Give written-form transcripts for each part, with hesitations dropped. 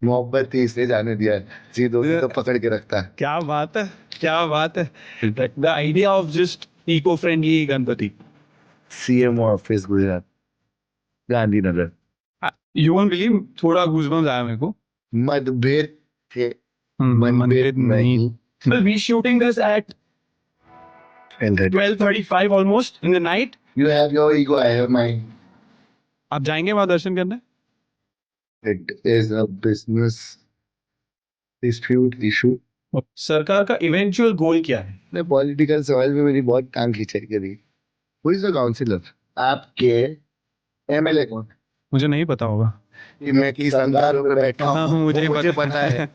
मोहब्बत ही इसलिए जाने दिया है, जीत होगी तो पकड़ के रखता है। क्या बात है, क्या बात है. The idea of just eco friendly Ganpati. CM office Gujarat, Gandhinagar. You won't believe, थोड़ा गूजबम्स आया मेरे को. मतभेद थे, मनभेद मनभेद नहीं. नहीं। Well, we shooting this at And that 12:35 almost in the night. you have your ego, I have mine. आप जाएंगे वहां दर्शन करने? It is a business dispute issue. सरकार का इवेंचुअल गोल क्या है? ने पॉलिटिकल सवाल में मेरी बहुत टांग खींचाई करी। Who is the counselor? आपके एमएलए कौन? मुझे नहीं पता होगा. कि मैं किस अंगारों में बैठा हाँ, हूँ मुझे वो मुझे पता पता है।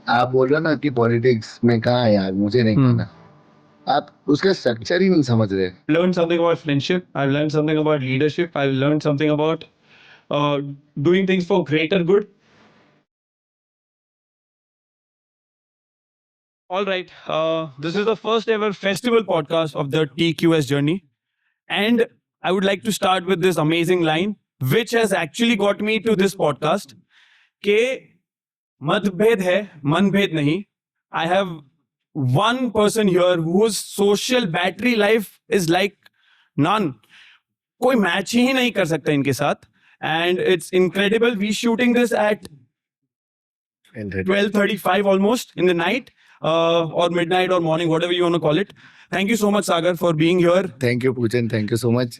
आप बोल रहे हो ना कि पॉलिटिक्स में कहाँ है यार, मुझे नहीं पता। आप उसका स्ट्रक्चर ही नहीं समझ रहे। Learned something about friendship. I've learned something about leadership. I've learned something about doing things for greater good. All right. This is the first ever festival podcast of the TQS journey. And I would like to start with this amazing line, which has actually got me to this podcast. के मतभेद है, मनभेद नहीं. I have one person here whose social battery life is like none. कोई match ही नहीं कर सकता इनके साथ. And it's incredible. We shooting this at 12:35 almost in the night, or midnight or morning, whatever you want to call it. Thank you so much, Sagar, for being here. Thank you, Poojan. Thank you so much.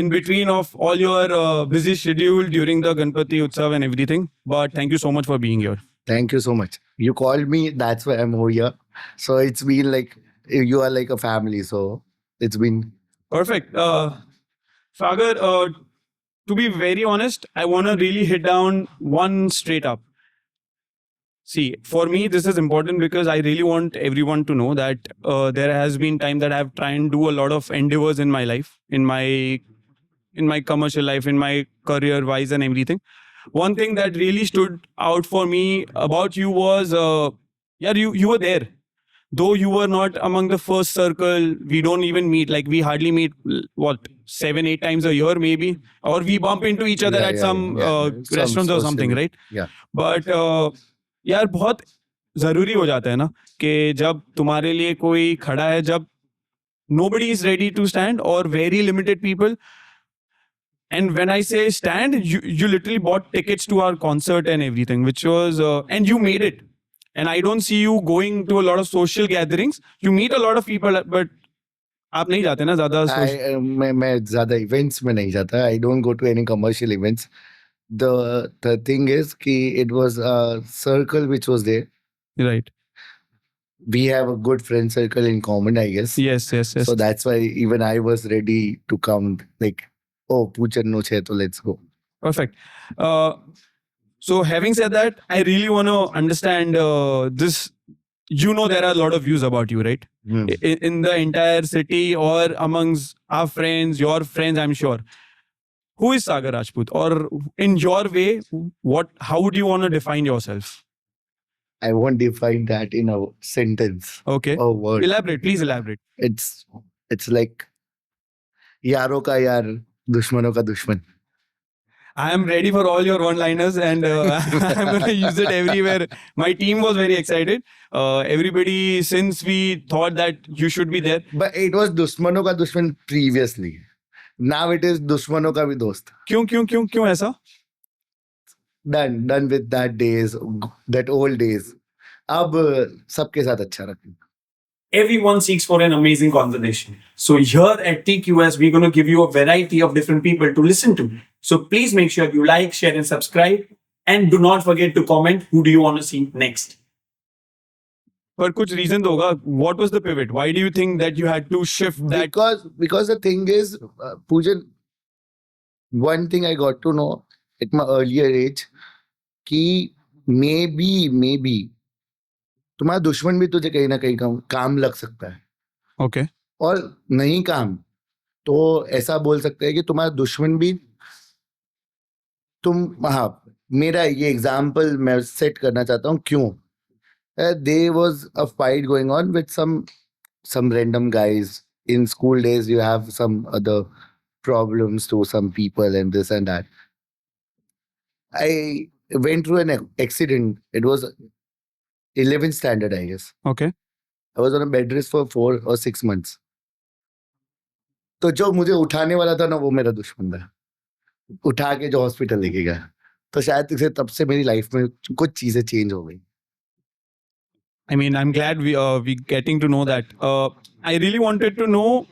In between of all your busy schedule during the Ganpati Utsav and everything. But thank you so much for being here. Thank you so much. You called me, that's why I'm over here. So it's been like, you are like a family. So it's been Perfect. Sagar, to be very honest, I want to really hit down one straight up. See, for me, this is important because I really want everyone to know that there has been time that I've tried and do a lot of endeavors in my life, in my commercial life, in my career wise and everything. One thing that really stood out for me about you was, you were there. Though you were not among the first circle, we don't even meet. Like we hardly meet, what, 7-8 times a year maybe, or we bump into each other at some restaurants or something, right? Yeah. But यार बहुत जरूरी हो जाता है ना कि जब तुम्हारे लिए कोई खड़ा है, जब nobody is ready to stand or very limited people. And when I say stand, you literally bought tickets to our concert and everything, which was and you made it. And I don't see you going to a lot of social gatherings. You meet a lot of people, but आप नहीं जाते ना ज़्यादा. मैं ज़्यादा events में नहीं जाता. I don't go to any commercial events. The thing is कि it was a circle which was there. Right. We have a good friend circle in common, I guess. Yes. So that's why even I was ready to come. Like, oh, Poojan no che, so let's go. Perfect. So having said that, I really want to understand this. You know, there are a lot of views about you, right? In the entire city or amongst our friends, your friends, I'm sure. Who is Sagar Rajput? Or in your way, how would you want to define yourself? I won't define that in a sentence. Okay. A word. Elaborate, please elaborate. It's like यारों का यार, दुश्मनों का दुश्मन. I am ready for all your one-liners and I'm going to use it everywhere. My team was very excited. Everybody, since we thought that you should be there. But it was दुश्मनों का दुश्मन previously. Now it is दुश्मनों का भी दोस्त. क्यों ऐसा? Done with that days, that old days. अब सबके साथ अच्छा रखें. Everyone seeks for an amazing conversation. So here at TQS, we're going to give you a variety of different people to listen to. So please make sure you like, share and subscribe. And do not forget to comment who do you want to see next. But कुछ reason तो होगा. What was the pivot? Why do you think that you had to shift that? Because the thing is, Poojan, one thing I got to know at my earlier age, कि maybe तुम्हारा दुश्मन भी तुझे कहीं ना कहीं काम लग सकता है. Okay. और नहीं काम तो ऐसा बोल सकते हैं कि तुम्हारा दुश्मन भी मेरा ये एग्जाम्पल मैं सेट करना चाहता हूँ. क्यों? There was a fight going on with some random guys. In school days, you have some other problems to some people and this and that. went through an accident. It was 11th standard, I guess. Okay. I was on a bed rest for 4 or 6 months. तो जो मुझे उठाने वाला था ना वो मेरा दुश्मन था, उठा के जो हॉस्पिटल लेके गया. तो शायद से तब से मेरी लाइफ में कुछ चीजें चेंज हो गई. I mean, I'm glad we getting to know that. I really wanted to know.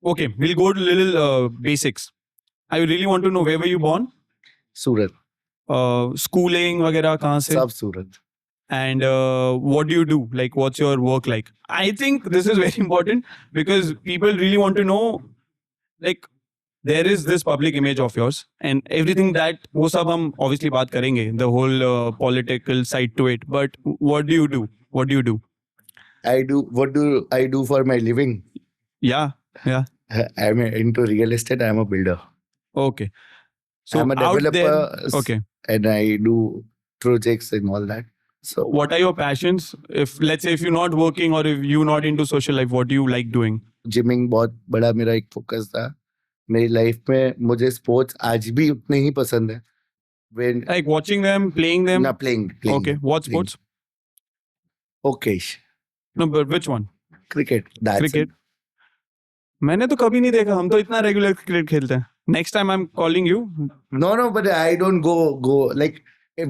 Okay, we'll go to little basics. I really want to know where were you born? Surat, Schooling वगैरह कहाँ से? सब सूरत. And what do you do? Like, what's your work like? I think this is very important because people really want to know. Like, there is this public image of yours, and everything that वो सब हम obviously बात करेंगे. The whole political side to it. But what do you do? What do you do? What do I do for my living? Yeah. I'm into real estate. I'm a builder. Okay. So I'm a out there. developer. Okay. And I do projects and all that. So What are your passions? If let's say if you're not working or if you're not into social life, what do you like doing? Gymming बहुत बड़ा मेरा एक focus था मेरी life में. मुझे sports आज भी उतने ही पसंद है. When Like watching them, playing them. not playing. Okay. What playing. sports? Okay. No, but which one? Cricket. That's Cricket. it. मैंने तो कभी नहीं देखा. हम तो इतना रेगुलर क्रिकेट खेलते हैं. Next time I'm calling you. No, but I don't go like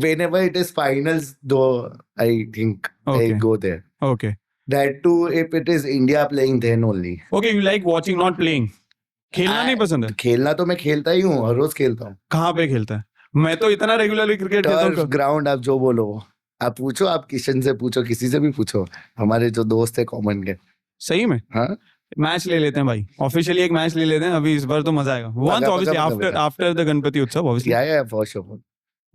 whenever it is finals though. I think Okay. I go there. Okay. That too, if it is India playing, then only. Okay, you like watching, not playing. खेलना नहीं पसंद है. खेलना तो मैं खेलता ही हूँ, हर रोज खेलता हूँ. कहाँ पे खेलता है? मैं तो इतना रेगुलरली क्रिकेट खेलता टर्फ हूँ. ग्राउंड आप जो बोलो, आप पूछो, आप किशन से पूछो, किसी से भी पूछो, हमारे जो दोस्त है कॉमन के. सही में? हाँ. मैच ले लेते हैं भाई. ऑफिशियली एक मैच ले लेते हैं. अभी इस बार तो मजा आएगा. Once obviously after the Ganpati उत्सव obviously. Yeah, for sure.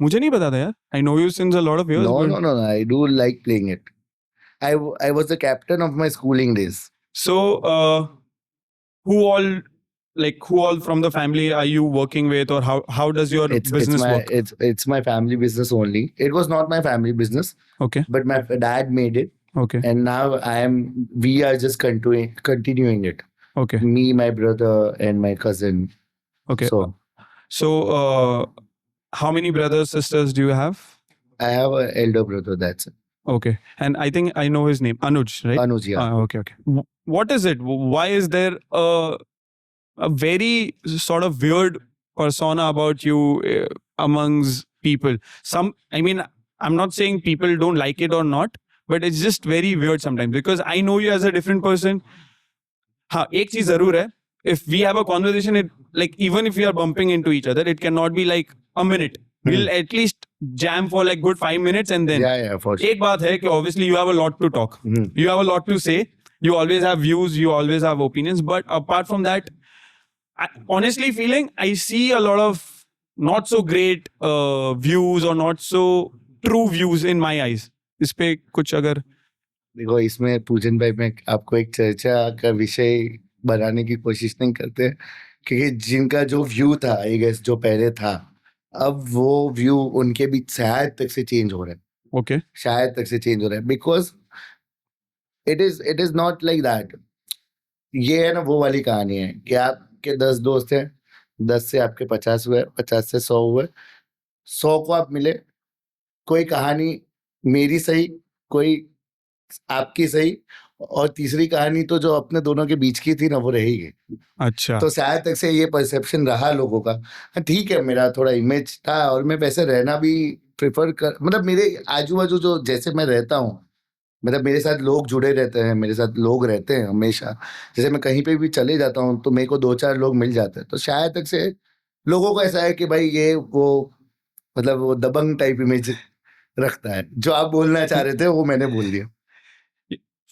मुझे नहीं पता था यार. I know you since a lot of years. No. I do like playing it. I was the captain of my schooling days. So, who all from the family are you working with, or how does your business work? It's my family business only. It was not my family business, Okay. but my dad made it, Okay. and now we are just continuing it. Okay. Me, my brother, and my cousin. Okay. So How many brothers, sisters do you have? I have an elder brother. That's it. Okay. And I think I know his name. Anuj, right? Anuj, yeah. Okay. What is it? Why is there a very sort of weird persona about you amongst people? I'm not saying people don't like it or not, but it's just very weird sometimes because I know you as a different person. हाँ, एक चीज जरूर है. If we have a conversation, even if we are bumping into each other, it cannot be like a minute. We'll at least jam for like good 5 minutes and then. Yeah, for sure. एक बात है कि obviously you have a lot to talk. You have a lot to say. You always have views. You always have opinions. But apart from that, honestly feeling I see a lot of not so great views or not so true views in my eyes. इस पे कुछ अगर देखो इसमें पूजन भाई मैं आपको एक चर्चा का विषय बनाने की कोशिश नहीं करते क्योंकि जिनका जो व्यू था आई गेस जो पहले था अब वो व्यू उनके भी शायद तक से चेंज हो रहा है. Okay. शायद तक से चेंज हो रहा है because it is not like that. ये है ना वो वाली कहानी है कि आपके 10 दोस्त हैं, 10 से आपके 50 हुए, 50 से 100 हुए, 100 को आप मिले, कोई कहानी मेरी सही, कोई आपकी सही, और तीसरी कहानी तो जो अपने दोनों के बीच की थी ना वो रहेगी. अच्छा. तो शायद तक से ये परसेप्शन रहा लोगों का. ठीक है, मेरा थोड़ा इमेज था और मैं वैसे रहना भी प्रेफर कर, मतलब मेरे आजू बाजू जो जैसे मैं रहता हूँ, मतलब मेरे साथ लोग जुड़े रहते हैं, मेरे साथ लोग रहते हैं हमेशा. जैसे मैं कहीं पे भी चले जाता हूँ तो मेरे को 2-4 लोग मिल जाते हैं. तो शायद तक से लोगों को ऐसा है कि भाई ये वो मतलब वो दबंग टाइप इमेज रखता है. जो आप बोलना चाह रहे थे वो मैंने बोल दिया.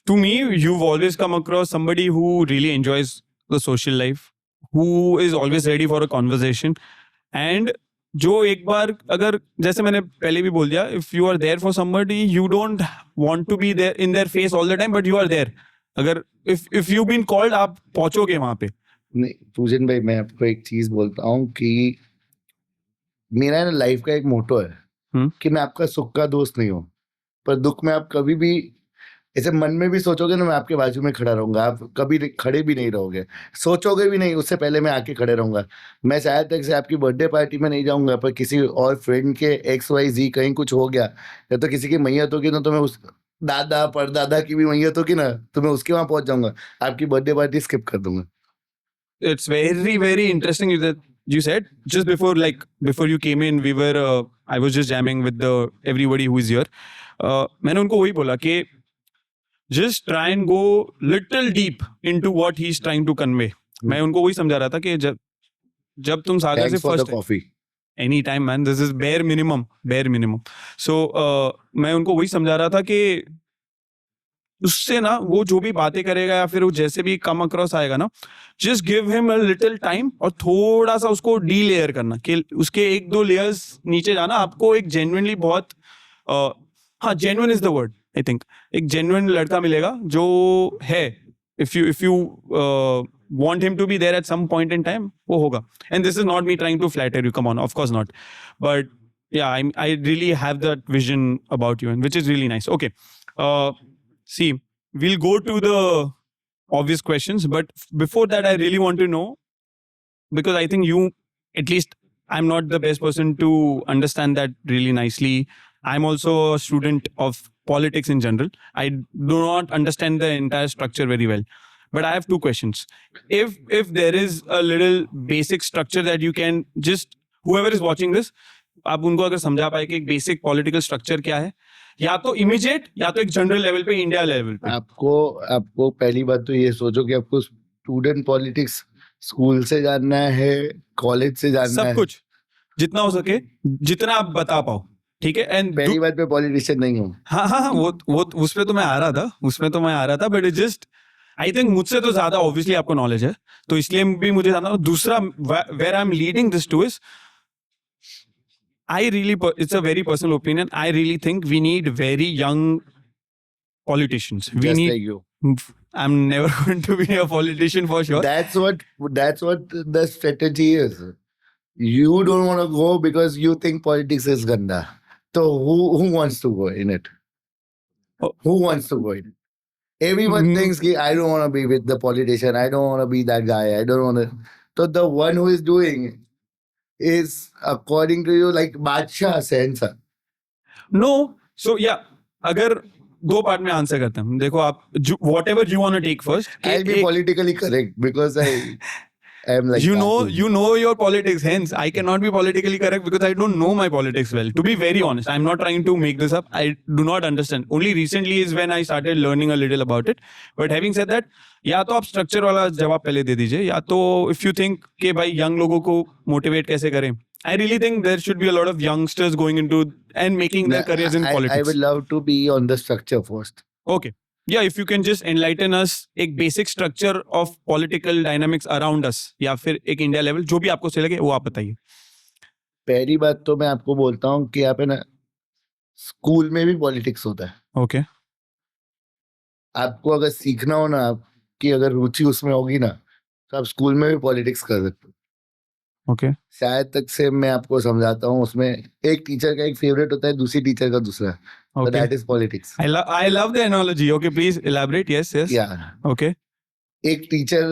To me, you've always come across somebody who really enjoys the social life, who is always ready for a conversation, and जो एक बार अगर जैसे मैंने पहले भी बोल दिया, if you are there for somebody, you don't want to be there in their face all the time, but you are there. अगर if you've been called, आप पहुंचोगे वहां पे. नहीं पूजन भाई, मैं आपको एक चीज बोलता हूँ कि मेरा ना लाइफ का एक मोटो है कि मैं आपका सुख का दोस्त नहीं हूँ, पर दुख में आप कभी भी ऐसे मन में भी सोचोगे ना मैं आपके बाजू में खड़ा रहूंगा, आप कभी खड़े भी नहीं रहोगे, सोचोगे भी नहीं, उससे पहले मैं आके खड़े रहूंगा। मैं शायद तक से आपकी बर्थडे पार्टी में नहीं जाऊंगा, पर किसी और फ्रेंड के XYZ कहीं कुछ हो गया, या तो किसी की मैयत होगी ना, तो मैं उस दादा परदादा की भी मैयत होगी ना, तो मैं उसके वहां पहुंच जाऊंगा, आपकी बर्थडे पार्टी स्किप कर दूंगा। It's very interesting that you said just before you came in, I was just jamming with the everybody who is here. मैंने उनको वही बोला कि just try and go little deep into what he's trying to convey. मैं उनको वही समझा रहा था कि जब तुम सागर से thanks for the first coffee. Any time man, this is bare minimum. So मैं उनको वही समझा रहा था कि उससे ना वो जो भी बातें करेगा या फिर वो जैसे भी कम अक्रॉस आएगा ना, just give him a little time और थोड़ा सा उसको डी लेयर करना, कि उसके 1-2 लेयर्स नीचे जाना, आपको एक जेन्युइनली बहुत हाँ genuine is the word I think, एक जेन्युइन लड़का मिलेगा जो है, if you want him to be there at some point in time, वो होगा। And this is not me trying to flatter you, come on, of course not, but yeah, I really have that vision about you, and which is really nice. Okay, see, we'll go to the obvious questions, but before that I really want to know, because I think you, at least I'm not the best person to understand that really nicely. I'm also a student of politics in general. I do not understand the entire structure very well, but I have 2 questions. If there is a little basic structure that you can just, whoever is watching this, आप उनको अगर समझा पाए कि एक basic political structure क्या है, या तो इमीडिएट या तो एक जनरल लेवल पे, इंडिया लेवल पे। आपको पहली बात तो ये सोचो कि आपको स्टूडेंट पॉलिटिक्स स्कूल से जानना है, कॉलेज से जानना सब है, कुछ जितना हो सके, जितना आप बता पाओ, ठीक है। एंड पहली बात मैं पॉलिटिशियन नहीं हूँ। हाँ, वो उसमें तो मैं आ रहा था, but it just, I think मुझसे तो ज्यादा ऑब्वियसली आपको नॉलेज है, तो इसलिए भी मुझे जानना। दूसरा, where I am leading this to is, it's a very personal opinion, I really think we need very young politicians. Just like you. I'm never going to be a politician for sure. That's what the strategy is. You don't want to go because you think politics is ganda. So who wants to go in it? Oh. Who wants to go in it? Everyone Mm. thinks ki, I don't want to be with the politician. I don't want to be that guy. I don't want to. So the one who is doing is, according to you, like Badshah Sehensar. No. So yeah, अगर 2 part में answer करते हैं, देखो आप whatever you want to take first. I'll be politically correct because I am like you that. know your politics, hence I cannot be politically correct because I don't know my politics well, to be very honest. I'm not trying to make this up, I do not understand. Only recently is when I started learning a little about it. But having said that, या तो आप structure वाला जवाब पहले दे दीजिए, या तो if you think कि भाई यंग लोगों को मोटिवेट कैसे करें, I really think there should be a lot of youngsters going into and making their careers in politics. I would love to be on the structure first. Okay. Yeah, if you can just enlighten us एक basic structure of political dynamics around us, या फिर एक India level, जो भी आपको सही लगे वो आप बताइए। पहली बात तो मैं आपको बोलता हूँ कि यहाँ पे ना स्कूल में भी पॉलिटिक्स होता है। Okay. आपको अगर सीखना हो ना, आपकी अगर रुचि उसमें होगी ना, तो आप स्कूल में भी पॉलिटिक्स कर सकते हो। Okay. शायद तक से मैं आपको समझाता हूँ, उसमें एक टीचर का एक फेवरेट होता है, दूसरी टीचर का दूसरा। So that is politics. I love the analogy. Okay, please elaborate. Yes. Yeah. Okay. एक टीचर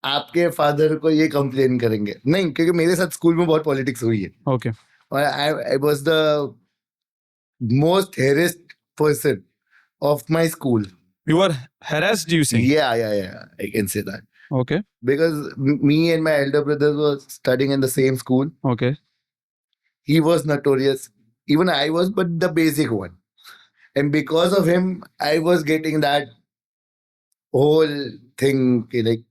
आपके फादर को ये कंप्लेन करेंगे, नहीं, क्योंकि मेरे साथ स्कूल में बहुत पॉलिटिक्स हुई है। Okay. और I was the most harassed person of my school. You were harassed, you say? Yeah. I can say that. Okay. Because me and my elder brother were studying in the same school. Okay. He was notorious. Even I was, but the basic one. And because of him, I was getting that whole thing कि like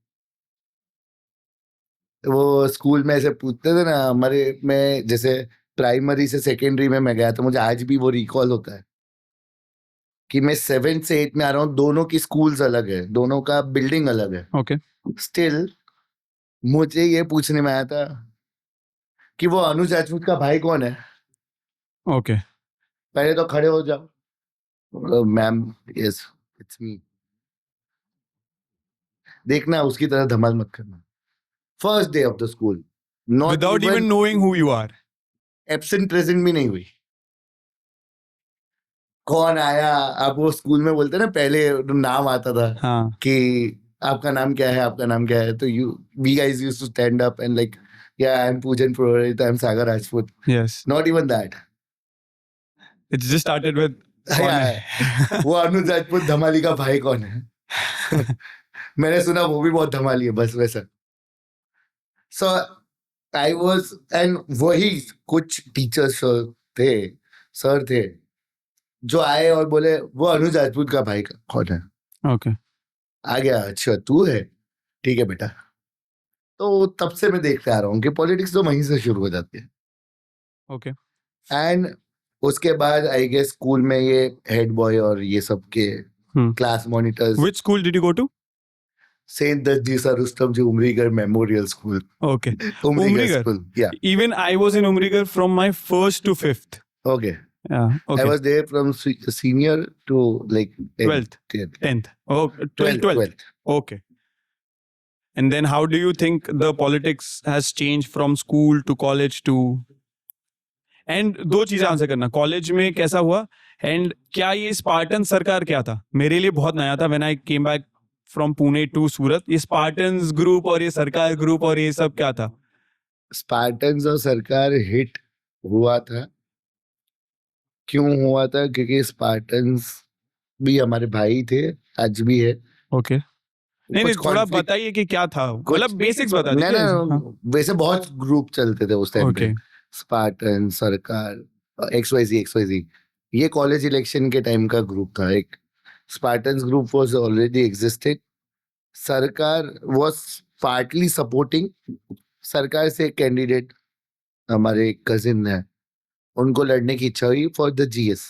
वो school में ऐसे पूछते थे ना हमारे, मैं जैसे प्राइमरी से सेकेंडरी में मैं गया, तो मुझे आज भी वो रिकॉल होता है कि मैं 7th से 8th में आ रहा हूँ, दोनों की स्कूल्स अलग है, दोनों का बिल्डिंग अलग है। Okay. स्टिल मुझे ये पूछने में आया था कि वो अनुज राजपूत का भाई कौन है। Okay. पहले तो खड़े हो जाओ, मैम यस इट्स मी। देखना उसकी तरह धमाल मत करना। First day of the school, Without even knowing who you are. Absent present भी नहीं हुई, कौन आया, आप वो स्कूल में बोलते ना पहले नाम आता था हाँ कि आपका नाम क्या है, आपका नाम क्या है, तो we guys used to stand up and like, yeah, I'm Poojan Purohit, I'm Sagar Rajput. yes Not even that. it just started with कौन Yeah, है वो अनुज राजपूत धमाली का भाई कौन है? मैंने सुना वो भी बहुत धमाली है, बस वैसा. So I was, and वही कुछ टीचर्स थे, सर थे, जो आए और बोले वो अनुज राजपूत का भाई का कौन है? okay आ गया, अच्छा तू है, ठीक है बेटा. तो तब से मैं देखते आ रहा हूँ कि पॉलिटिक्स तो वहीं से शुरू हो जाती है. okay एंड उसके बाद आई गेस स्कूल में ये हेड बॉय और ये सब के Hmm. Class monitors, which school did you go to saint दजीसा Rustomjee Umrigar memorial school. okay Umrigar Umrigar. School, या even I was in Umrigar from my 1st to 5th okay. yeah I okay was there from senior to like 12th 10th oh 12th 12th. okay and then how do you think the politics has changed from school to college to and दो चीजें answer करना college में कैसा हुआ and क्या ये Spartan सरकार क्या था मेरे लिए बहुत नया था when I came back from Pune to Surat ये स्पार्टन्स ग्रुप और ये सरकार ग्रुप और ये सब क्या था स्पार्टन्स और सरकार हिट हुआ था. क्यों हुआ था? क्योंकि स्पार्टन्स भी हमारे भाई थे, आज भी है. ओके नहीं नहीं कुछ थोड़ा conflict- बताइए कि क्या था मतलब बेसिक्स बता नहीं दीजिए ना, वैसे बहुत ग्रुप चलते थे उस टाइम पे. ओके स्पार्टन, सरकार, XYZ. ये कॉलेज इलेक्शन के टाइम का ग्रुप था. एक Spartans group was already existed. सरकार वाज पार्टली सपोर्टिंग. सरकार से कैंडिडेट हमारे कजिन है, उनको लड़ने की इच्छा हुई for the GS.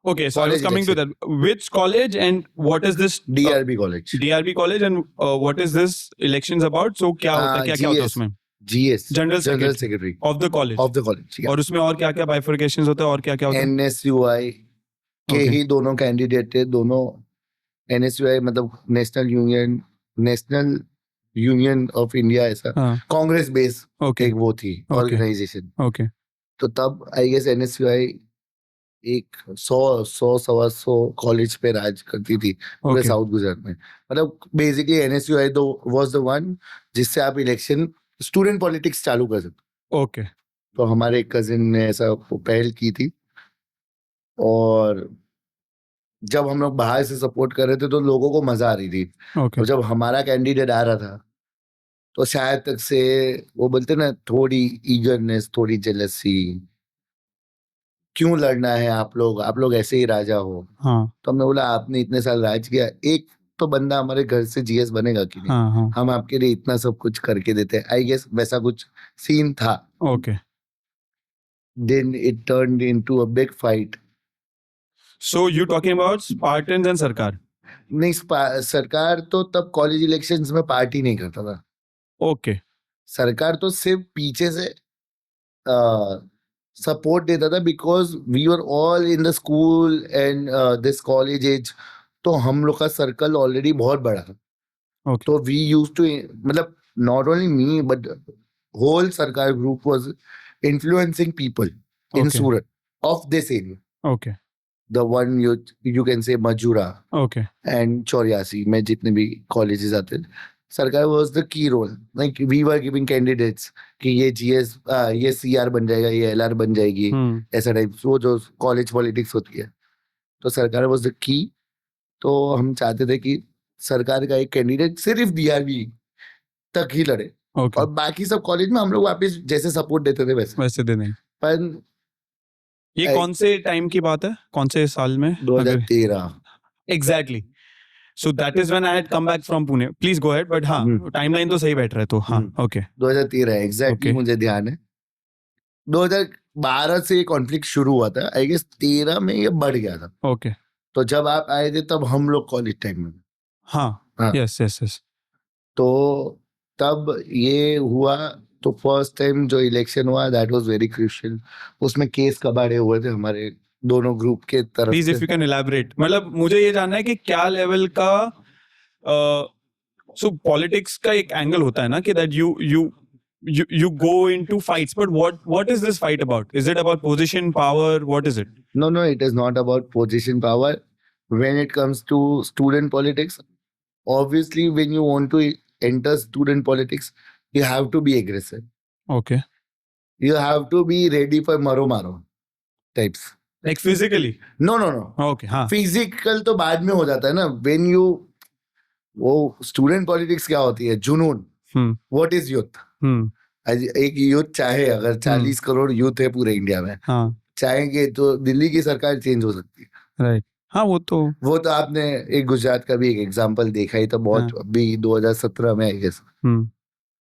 Okay, so I was College coming to that. Which college and what is this DRB college. DRB college and what is this elections about? So क्या होता है क्या होता है GS. उसमें GS General general Secretary. Secretary of the college of the college. और उसमें और क्या क्या bifurcations होता है और क्या क्या होता है NSUI के Okay. ही दोनों कैंडिडेट थे. दोनों NSUI मतलब नेशनल यूनियन ऑफ इंडिया, ऐसा हाँ कांग्रेस बेस okay एक वो थी ऑर्गेनाइजेशन. okay तो तब आई गेस NSUI एक 100-125 कॉलेज पे राज करती थी पूरे okay साउथ गुजरात में. मतलब बेसिकली NSUI तो वाज द वन जिससे आप इलेक्शन स्टूडेंट पॉलिटिक्स चालू कर सकते. okay तो हमारे कजिन ने ऐसा पहल की थी. और जब हम लोग बाहर से सपोर्ट कर रहे थे तो लोगों को मजा आ रही थी. okay और जब हमारा कैंडिडेट आ रहा था तो शायद तक से वो बोलते ना, थोड़ी ईगरनेस, थोड़ी जेलसी, क्यों लड़ना है आप लोग ऐसे ही राजा हो. हाँ तो हमने बोला आपने इतने साल राज किया, एक तो बंदा हमारे घर से GS बनेगा कि नहीं? हाँ हम आपके लिए इतना सब कुछ करके देते हैं. आई गेस वैसा कुछ सीन था. okay then it turned into a big fight. so you talking about Spartans and Sarkar नहीं, सरकार तो तब कॉलेज इलेक्शंस में पार्टी नहीं करता था. okay सरकार तो सिर्फ पीछे से सपोर्ट देता था because we were all in the school and this college age. तो हम लोग का सर्कल ऑलरेडी बहुत बड़ा था. Okay. तो वी यूज टू, मतलब not only me but whole Sarkar group was influencing people in Okay. Surat of this area. okay the one you can say Majura okay and चौरियासी में जितने भी कॉलेजेस आते थे, सरकार was the key role. Like we were giving candidates कि ये GS, ये CR बन जाएगा, ये LR बन जाएगी, ऐसा टाइप वो जो कॉलेज पॉलिटिक्स होती है. तो सरकार वाज द की. तो हम चाहते थे कि सरकार का एक कैंडिडेट सिर्फ DRB तक ही लड़े okay और बाकी सब कॉलेज में हम लोग वापस जैसे सपोर्ट देते थे वैसे. वैसे दे दें पर ये कौन से टाइम की बात है कौन से साल में 2013 Exactly. So that is when I had come back from Pune. Please go ahead. But हाँ timeline तो सही बैठ रहा है तो हाँ okay 2013 एग्जैक्टली Okay. मुझे ध्यान है. 2012 से ये कॉन्फ्लिक्ट शुरू हुआ था. आई गेस 13 में ये बढ़ गया था. okay तो जब आप आए थे तब हम लोग कॉलेज टाइम में. हाँ हाँ. yes तो तब ये हुआ. तो फर्स्ट टाइम जो इलेक्शन हुआ दैट वाज वेरी क्रूशियल. उसमें केस कबाड़े हुए थे हमारे दोनों ग्रुप के तरफ Please if से. you can elaborate. मतलब मुझे ये जानना है कि क्या लेवल का so politics का एक एंगल होता है ना कि that you you go into fights, but what is this fight about? Is it about position, power? What is it? No, it is not about position power. When it comes to student politics, obviously, when you want to enter student politics, you have to be aggressive. Okay. You have to be ready for maro types. Like physically? No. Okay. हाँ. Physical तो बाद में हो जाता है ना. When you वो student politics क्या होती है? जुनून. What is youth? एक यूथ चाहे, अगर 40 करोड़ यूथ है पूरे इंडिया में, हाँ. चाहेंगे तो दिल्ली की सरकार चेंज हो सकती है. राइट. हाँ, वो तो आपने एक गुजरात का भी एक एग्जांपल देखा ही, तो बहुत अभी 2017 में आई गेस,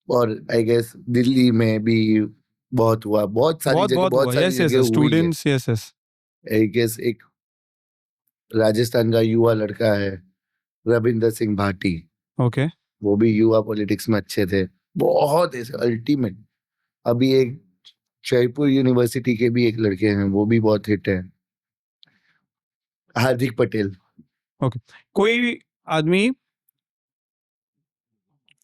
और आई गेस दिल्ली में भी बहुत हुआ, बहुत सारी जगह, बहुत सारी जगह स्टूडेंट्स. यस. आई गेस एक राजस्थान का युवा लड़का है, रविंदर सिंह भाटी. ओके. वो भी युवा पॉलिटिक्स में अच्छे थे, बहुत ऐसे अल्टीमेट. अभी एक जयपुर यूनिवर्सिटी के भी एक लड़के हैं, वो भी बहुत हिट है, हार्दिक पटेल. ओके. कोई आदमी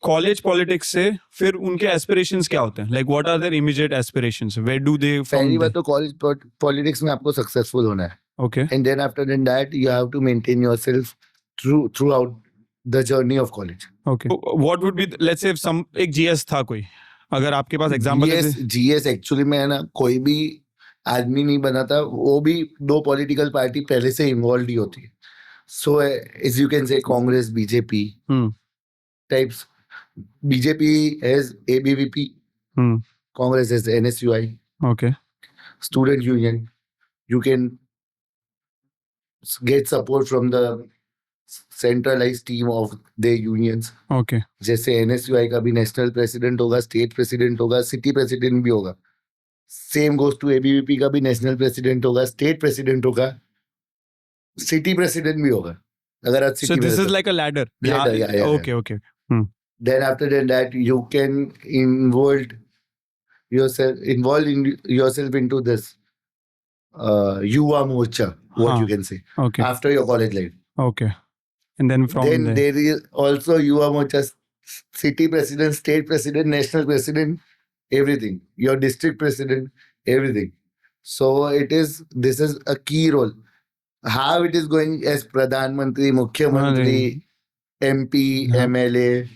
कॉलेज पॉलिटिक्स से फिर उनके एस्पिरेशंस क्या होते हैं? Like what are their immediate aspirations? Where do they पहली बात तो कॉलेज पॉलिटिक्स में आपको सक्सेसफुल होना है. Okay. And then after that you have to maintain yourself throughout the journey of college. Okay. What would be, let's say some एक GS था कोई, अगर आपके पास एग्जांपल. जीएस एक्चुअली में है ना, कोई भी आदमी नहीं बना था, वो भी 2 पॉलिटिकल पार्टी पहले से इन्वॉल्व ही होती है. So as you can say Congress, BJP types. BJP has ABVP, Congress has NSUI. Okay. Student union, you can get support from the centralized team of their unions. Okay. जैसे NSUI का भी national president होगा, state president होगा, city president भी होगा. Same goes to ABVP का भी national president होगा, स्टेट प्रेसिडेंट होगा, सिटी प्रेसिडेंट भी होगा. अगर आप So this is like a ladder. Yeah. Okay. Then after that you can involve yourself into this Yuva Morcha, what you can say. Okay. After your college life. Okay. And then from there is also Yuva Morcha, city president, state president, national president, everything. Your district president, everything. So this is a key role. How it is going as Pradhan Mantri, Mukhya Mantri, MP, MLA,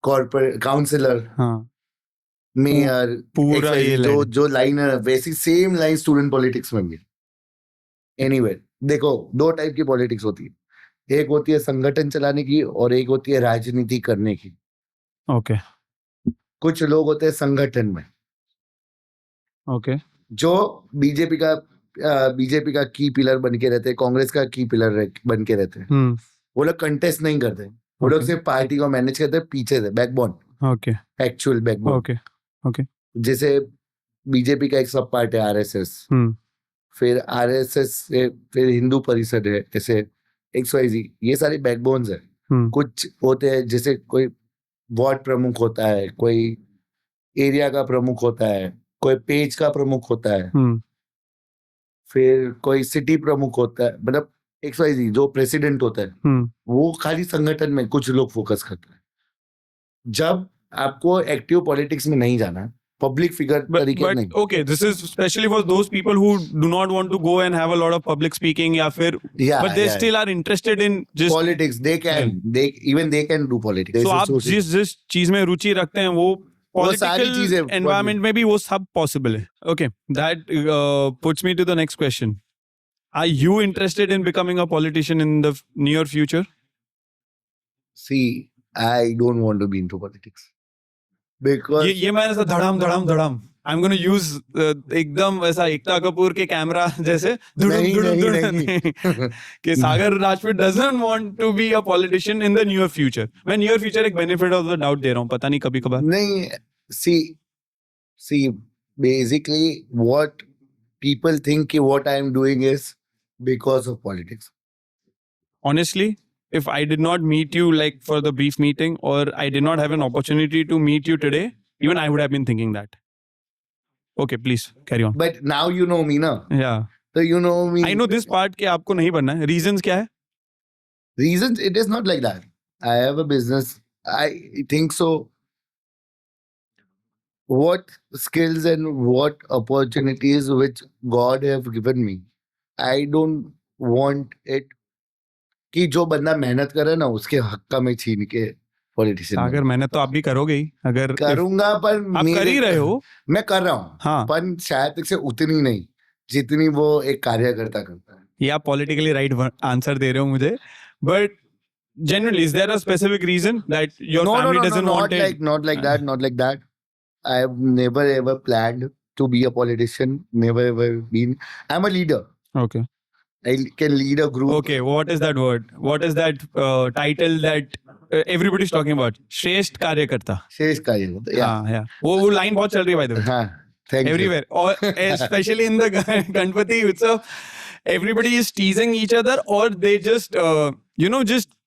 corporate councillor, mayor, पूरा ये जो line है वैसी same line student politics में भी. Anyway, देखो 2 type की politics होती है. एक होती है संगठन चलाने की और एक होती है राजनीति करने की. ओके. कुछ लोग होते हैं संगठन में. ओके. जो बीजेपी का की पिलर बन के रहते हैं, कांग्रेस का की पिलर बन के रहते हैं. वो लोग कंटेस्ट नहीं करते, वो लोग सिर्फ पार्टी को मैनेज करते हैं, पीछे से backbone. Okay. Actual backbone. Okay. जैसे बीजेपी का एक सब पार्ट है आरएसएस, फिर आरएसएस से फिर हिंदू परिषद है, ऐसे XYZ, ये सारे बैकबोन्स है. कुछ होते हैं जैसे कोई वार्ड प्रमुख होता है, कोई एरिया का प्रमुख होता है, कोई पेज का प्रमुख होता है, फिर कोई सिटी प्रमुख होता है. मतलब XYZ जो प्रेसिडेंट होता है वो खाली संगठन में कुछ लोग फोकस करते हैं. जब आपको एक्टिव पॉलिटिक्स में नहीं जाना, पब्लिक फिगर तरीके नहीं. Okay, this is especially for those people who do not want to go and have a lot of public speaking, या फिर but they still are interested in just politics. They can do politics. So आप जिस चीज में रुचि रखते हैं वो political environment में भी वो सब possible है. Okay, that puts me to the next question. Are you interested in becoming a politician in the near future? See, I don't want to be into politics. Because ये मैंने ऐसा धड़ाम I'm going to use एकदम ऐसा एकता कपूर के camera जैसे कि सागर Rajput doesn't want to be a politician in the near future. मैं near future एक benefit of the doubt दे रहा हूँ, पता नहीं कभी कभार. नहीं, see, basically what people think what I am doing is because of politics. Honestly, if I did not meet you like for the brief meeting, or I did not have an opportunity to meet you today, even I would have been thinking that. Okay, please carry on. But now you know me, na? Yeah. So you know me. I know this part कि आपको नहीं बनना है. Reasons क्या है? Reasons, it is not like that. I have a business. I think so. what skills and what opportunities which God have given me. I don't want it कि जो बंदा मेहनत करे ना उसके हक्का में छीन के पॉलिटिशियन अगर मेहनत तो आप भी करोगे ही, अगर करूंगा पर आप कर ही रहे हो। मैं कर रहा हूँ हाँ, पर शायद से उतनी नहीं जितनी वो एक कार्यकर्ता करता है. ये आप पॉलिटिकली राइट आंसर दे रहे हो मुझे, but generally is there a specific reason that your family doesn't want it? Not like that. I have never ever planned to be a politician. Never ever been. I'm a leader. Okay. I can lead a group. Okay, what is that word? What is that title that everybody's talking about? श्रेष्ठ कार्यकर्ता. शेष कार्यकर्ता. Yeah. हाँ, yeah. वो line बहुत चल रही है by the way. हाँ. Thank you. Everywhere, or especially in the Ganpati Utsav, everybody is teasing each other, or they just just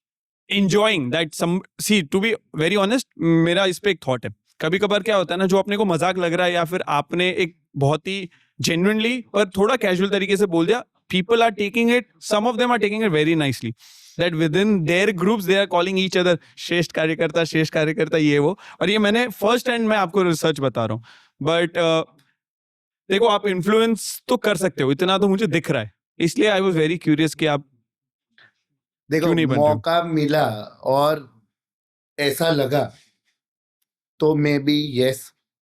enjoying that. Some see, to be very honest, मेरा इस पे एक थॉट है. कभी कभार क्या होता है ना, जो अपने को मजाक लग रहा है या फिर आपने एक बहुत ही genuinely पर थोड़ा कैजुअल तरीके से बोल दिया, people are taking it, some of them are taking it very nicely, that within their groups they are calling each other श्रेष्ठ कार्यकर्ता ये वो. और ये मैंने फर्स्ट हैंड में आपको रिसर्च बता रहा हूँ. बट देखो, आप इन्फ्लुएंस तो कर सकते हो, इतना तो मुझे दिख रहा है, इसलिए आई वाज वेरी क्यूरियस कि आप देखो क्यों नहीं बन रहे हो? मौका मिला और ऐसा लगा तो may be yes,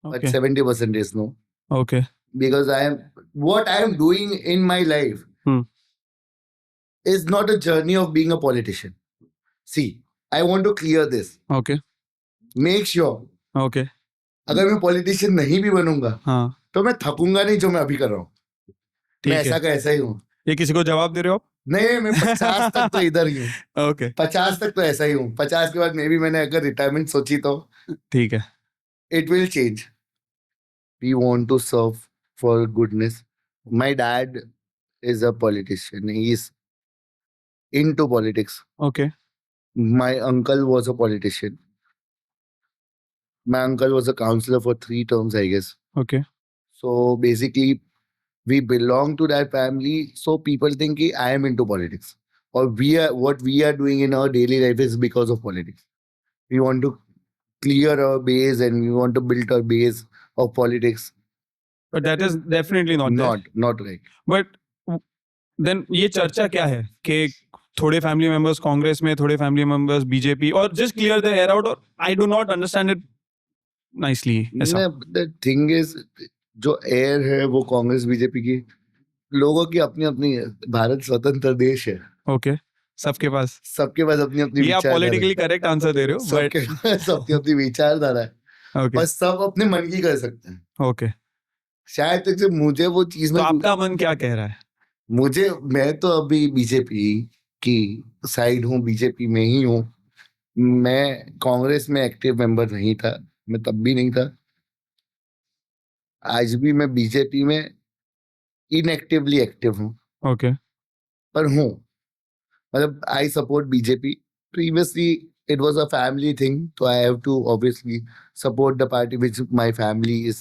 but Okay. 70% is no, Okay. because what I am doing in my life is not a journey of being a politician. See, I want to clear this. Okay. Make sure Okay. अगर मैं politician नहीं भी बनूंगा हाँ, तो मैं थकूंगा नहीं जो मैं अभी कर रहा हूँ. ठीक मैं है. ऐसा का ऐसा ही हूँ. ये किसी को जवाब दे रहे हो आप? नहीं, मैं 50 तक तो इधर ही हूँ. ओके, 50 तक तो ऐसा ही हूँ. 50 के बाद मे भी मैंने अगर रिटायरमेंट सोची तो ठीक है. it will change. We want to serve for goodness. My dad is a politician. He is into politics. Okay. My uncle was a politician. My uncle was a counselor for 3 terms, I guess. Okay. So basically, we belong to that family. So people think कि I am into politics, or what we are doing in our daily life is because of politics. We want to clear our base and we want to build our base of politics. But that is definitely not there. Not right. But then ये चर्चा क्या है कि थोड़े family members Congress में, थोड़े family members BJP, और just clear the air out, और I do not understand it nicely ऐसा. The thing is, जो एयर है वो कांग्रेस बीजेपी की, लोगों की अपनी अपनी है. भारत स्वतंत्र देश है. ओके, सबके पास अपनी अपनी ये आप पॉलिटिकली करेक्ट आंसर दे रहे हो, बट सबकी अपनी विचारधारा है. ओके. बस सब अपने मन की कर सकते हैं. ओके, शायद तक से मुझे वो चीज तो में आपका मन क्या कह रहा है? मैं तो अभी बीजेपी की साइड हूँ, बीजेपी में ही हूँ. मैं कांग्रेस में एक्टिव मेंबर नहीं था, मैं तब भी नहीं था. आज भी मैं बीजेपी में इनएक्टिवली एक्टिव हूँ, ओके. पर हूँ. मतलब I support BJP. Previously it was a family thing, so I have to obviously support the party which my family is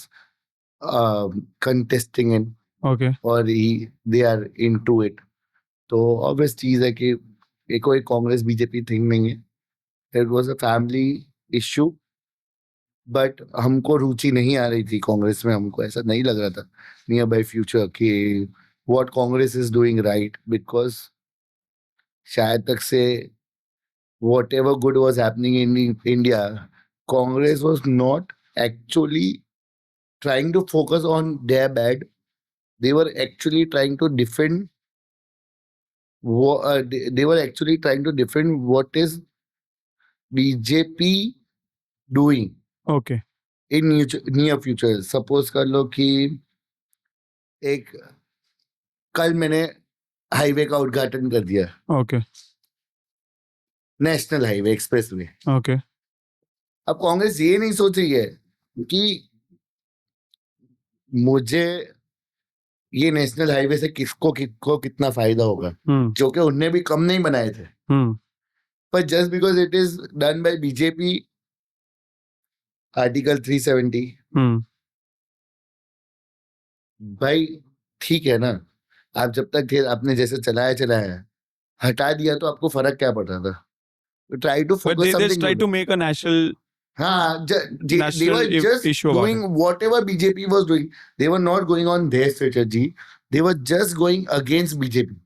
contesting in, okay. और they are into it. तो obvious चीज है कि ये कोई कांग्रेस बीजेपी थिंग नहीं है. It was a family issue, but हमको रुचि नहीं आ रही थी कांग्रेस में. हमको ऐसा नहीं लग रहा था नियर बाय फ्यूचर कि what Congress is doing right, because शायद तक से whatever good was happening in India, Congress was not actually trying to focus on their bad. They were actually trying to defend. They were actually trying to defend what is BJP doing okay. in near future. Suppose कर लो कि एक कल मैंने highway का उद्घाटन कर दिया, okay. National highway expressway. Okay. अब कांग्रेस ये नहीं सोच रही है कि मुझे ये नेशनल हाईवे से किसको कितना फायदा होगा, जो कि उनने भी कम नहीं बनाए थे. पर just because it is done by BJP, article 370, भाई ठीक है ना. आप जब तक आपने जैसे चलाया हटा दिया तो आपको फर्क क्या पड़ रहा था. Try to But focus they just something try good. to make a national हाँ, they national were just issue about doing whatever BJP was doing. They were not going on their strategy. They were just going against BJP.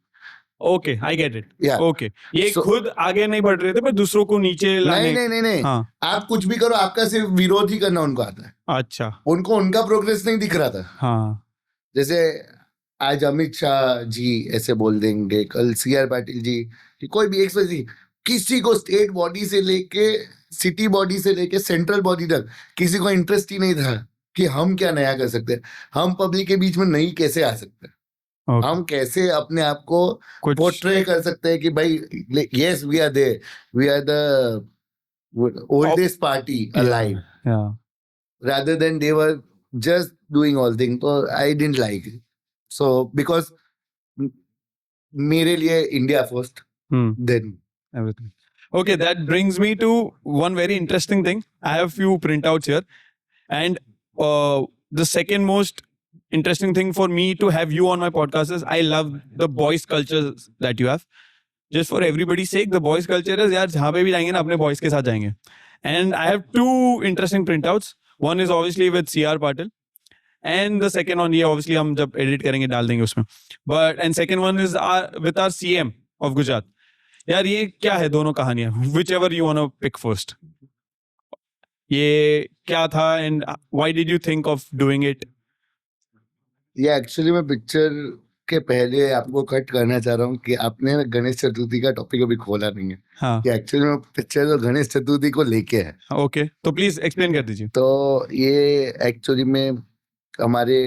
Okay I get it Yeah. Okay ये So- खुद आगे नहीं बढ़ रहे थे पर दूसरों को नीचे लाने नहीं, हाँ आप कुछ भी करो, आपका सिर्फ विरोध ही करना उनको आता है. अच्छा उनको उनका प्रोग्रेस नहीं दिख रहा था. हाँ जैसे आज अमित शाह जी ऐसे बोल देंगे, कल CR पाटिल जी, कि कोई भी एक किसी को स्टेट बॉडी से लेके सिटी बॉडी से लेके सेंट्रल बॉडी तक किसी को इंटरेस्ट ही नहीं था कि हम क्या नया कर सकते हैं, हम पब्लिक के बीच में नहीं कैसे आ सकते हैं, okay. हम कैसे अपने आप को कुछ पोर्ट्रे कर सकते हैं कि भाई yes we are there, we are the oldest party alive, yeah rather than they were just doing all things. So I didn't like it. So because मेरे लिए India first, hmm. then everything. Okay, that brings me to one very interesting thing. I have few printouts here, and the second most interesting thing for me to have you on my podcast is I love the boys culture that you have. Just for everybody's sake, the boys culture is यार जहाँ पे भी जाएंगे ना अपने boys के साथ जाएंगे. And I have two interesting printouts. One is obviously with CR Patil. And the second one, ये obviously हम जब edit करेंगे डाल देंगे उसमें. But and second one is with our CM of Gujarat. यार ये क्या है दोनों कहानियां, whichever you want to pick first. ये क्या था and why did you think of doing it? ये एक्चुअली मैं पिक्चर के पहले आपको कट करना चाह रहा हूँ कि आपने गणेश चतुर्थी का टॉपिक अभी खोला नहीं है. हाँ कि एक्चुअली में पिक्चर तो गणेश चतुर्थी को लेके है. ओके तो प्लीज एक्सप्लेन कर दीजिए. तो ये एक्चुअली में हमारे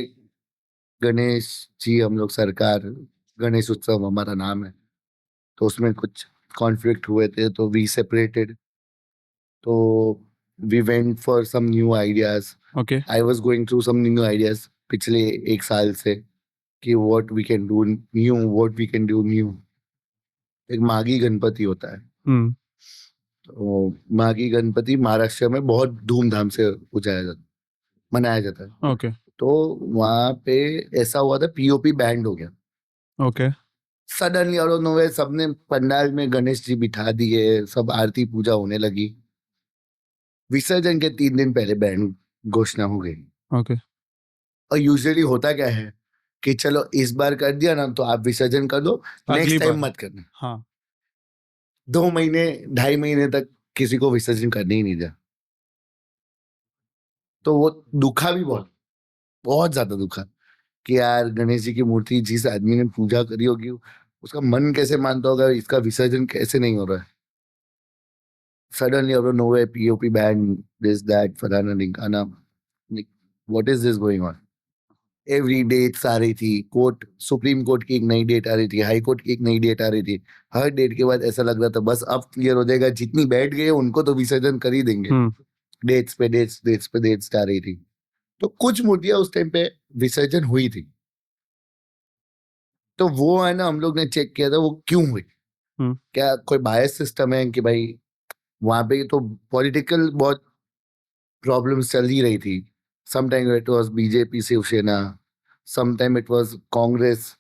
गणेश जी, हम लोग सरकार, गणेश उत्सव हमारा नाम है, तो उसमें कुछ कॉन्फ्लिक्ट हुए थे, तो वी सेपरेटेड. तो we went for some new ideas. Okay I was going through some new ideas पिछले एक साल से कि what we can do new. एक मागी गणपति होता है. हम्म तो मागी गणपति महाराष्ट्र में बहुत धूमधाम से मनाया जाता है. ओके तो वहां पे ऐसा हुआ था, POP बैंड हो गया ओके सडनली और नोवे. सबने पंडाल में गणेश जी बिठा दिए, सब आरती पूजा होने लगी. विसर्जन के 3 दिन पहले बैंड घोषणा हो गई. ओके और यूजुअली होता क्या है कि चलो इस बार कर दिया ना तो आप विसर्जन कर दो, अगली नेक्स्ट टाइम बार. मत करना. हाँ 2 महीने 2.5 महीने तक किसी को विसर्जन करने ही नहीं दिया. तो वो दुखा भी बहुत ज्यादा दुखा कि यार गणेश जी की मूर्ति जिस आदमी ने पूजा करी होगी उसका मन कैसे मानता होगा, इसका विसर्जन कैसे नहीं हो रहा है. Suddenly out of nowhere POP band, this that फलाना ढिमकाना. What is this going on. Every dates आ रही थी, कोर्ट, सुप्रीम कोर्ट की एक नई डेट आ रही थी, हाई कोर्ट की एक नई डेट आ रही थी. हर डेट के बाद ऐसा लग रहा था बस अब क्लियर हो जाएगा, जितनी बैठ गए उनको तो विसर्जन कर ही देंगे. डेट्स पे डेट्स आ रही थी. तो कुछ मूर्तियां उस टाइम पे विसर्जन हुई थी. तो वो है ना, हम लोग ने चेक किया था वो क्यों हुई. क्या कोई बायस सिस्टम है कि भाई वहां पे तो पॉलिटिकल बहुत प्रॉब्लम्स चल ही रही थी. Sometime it was BJP Shivsena, sometime it was Congress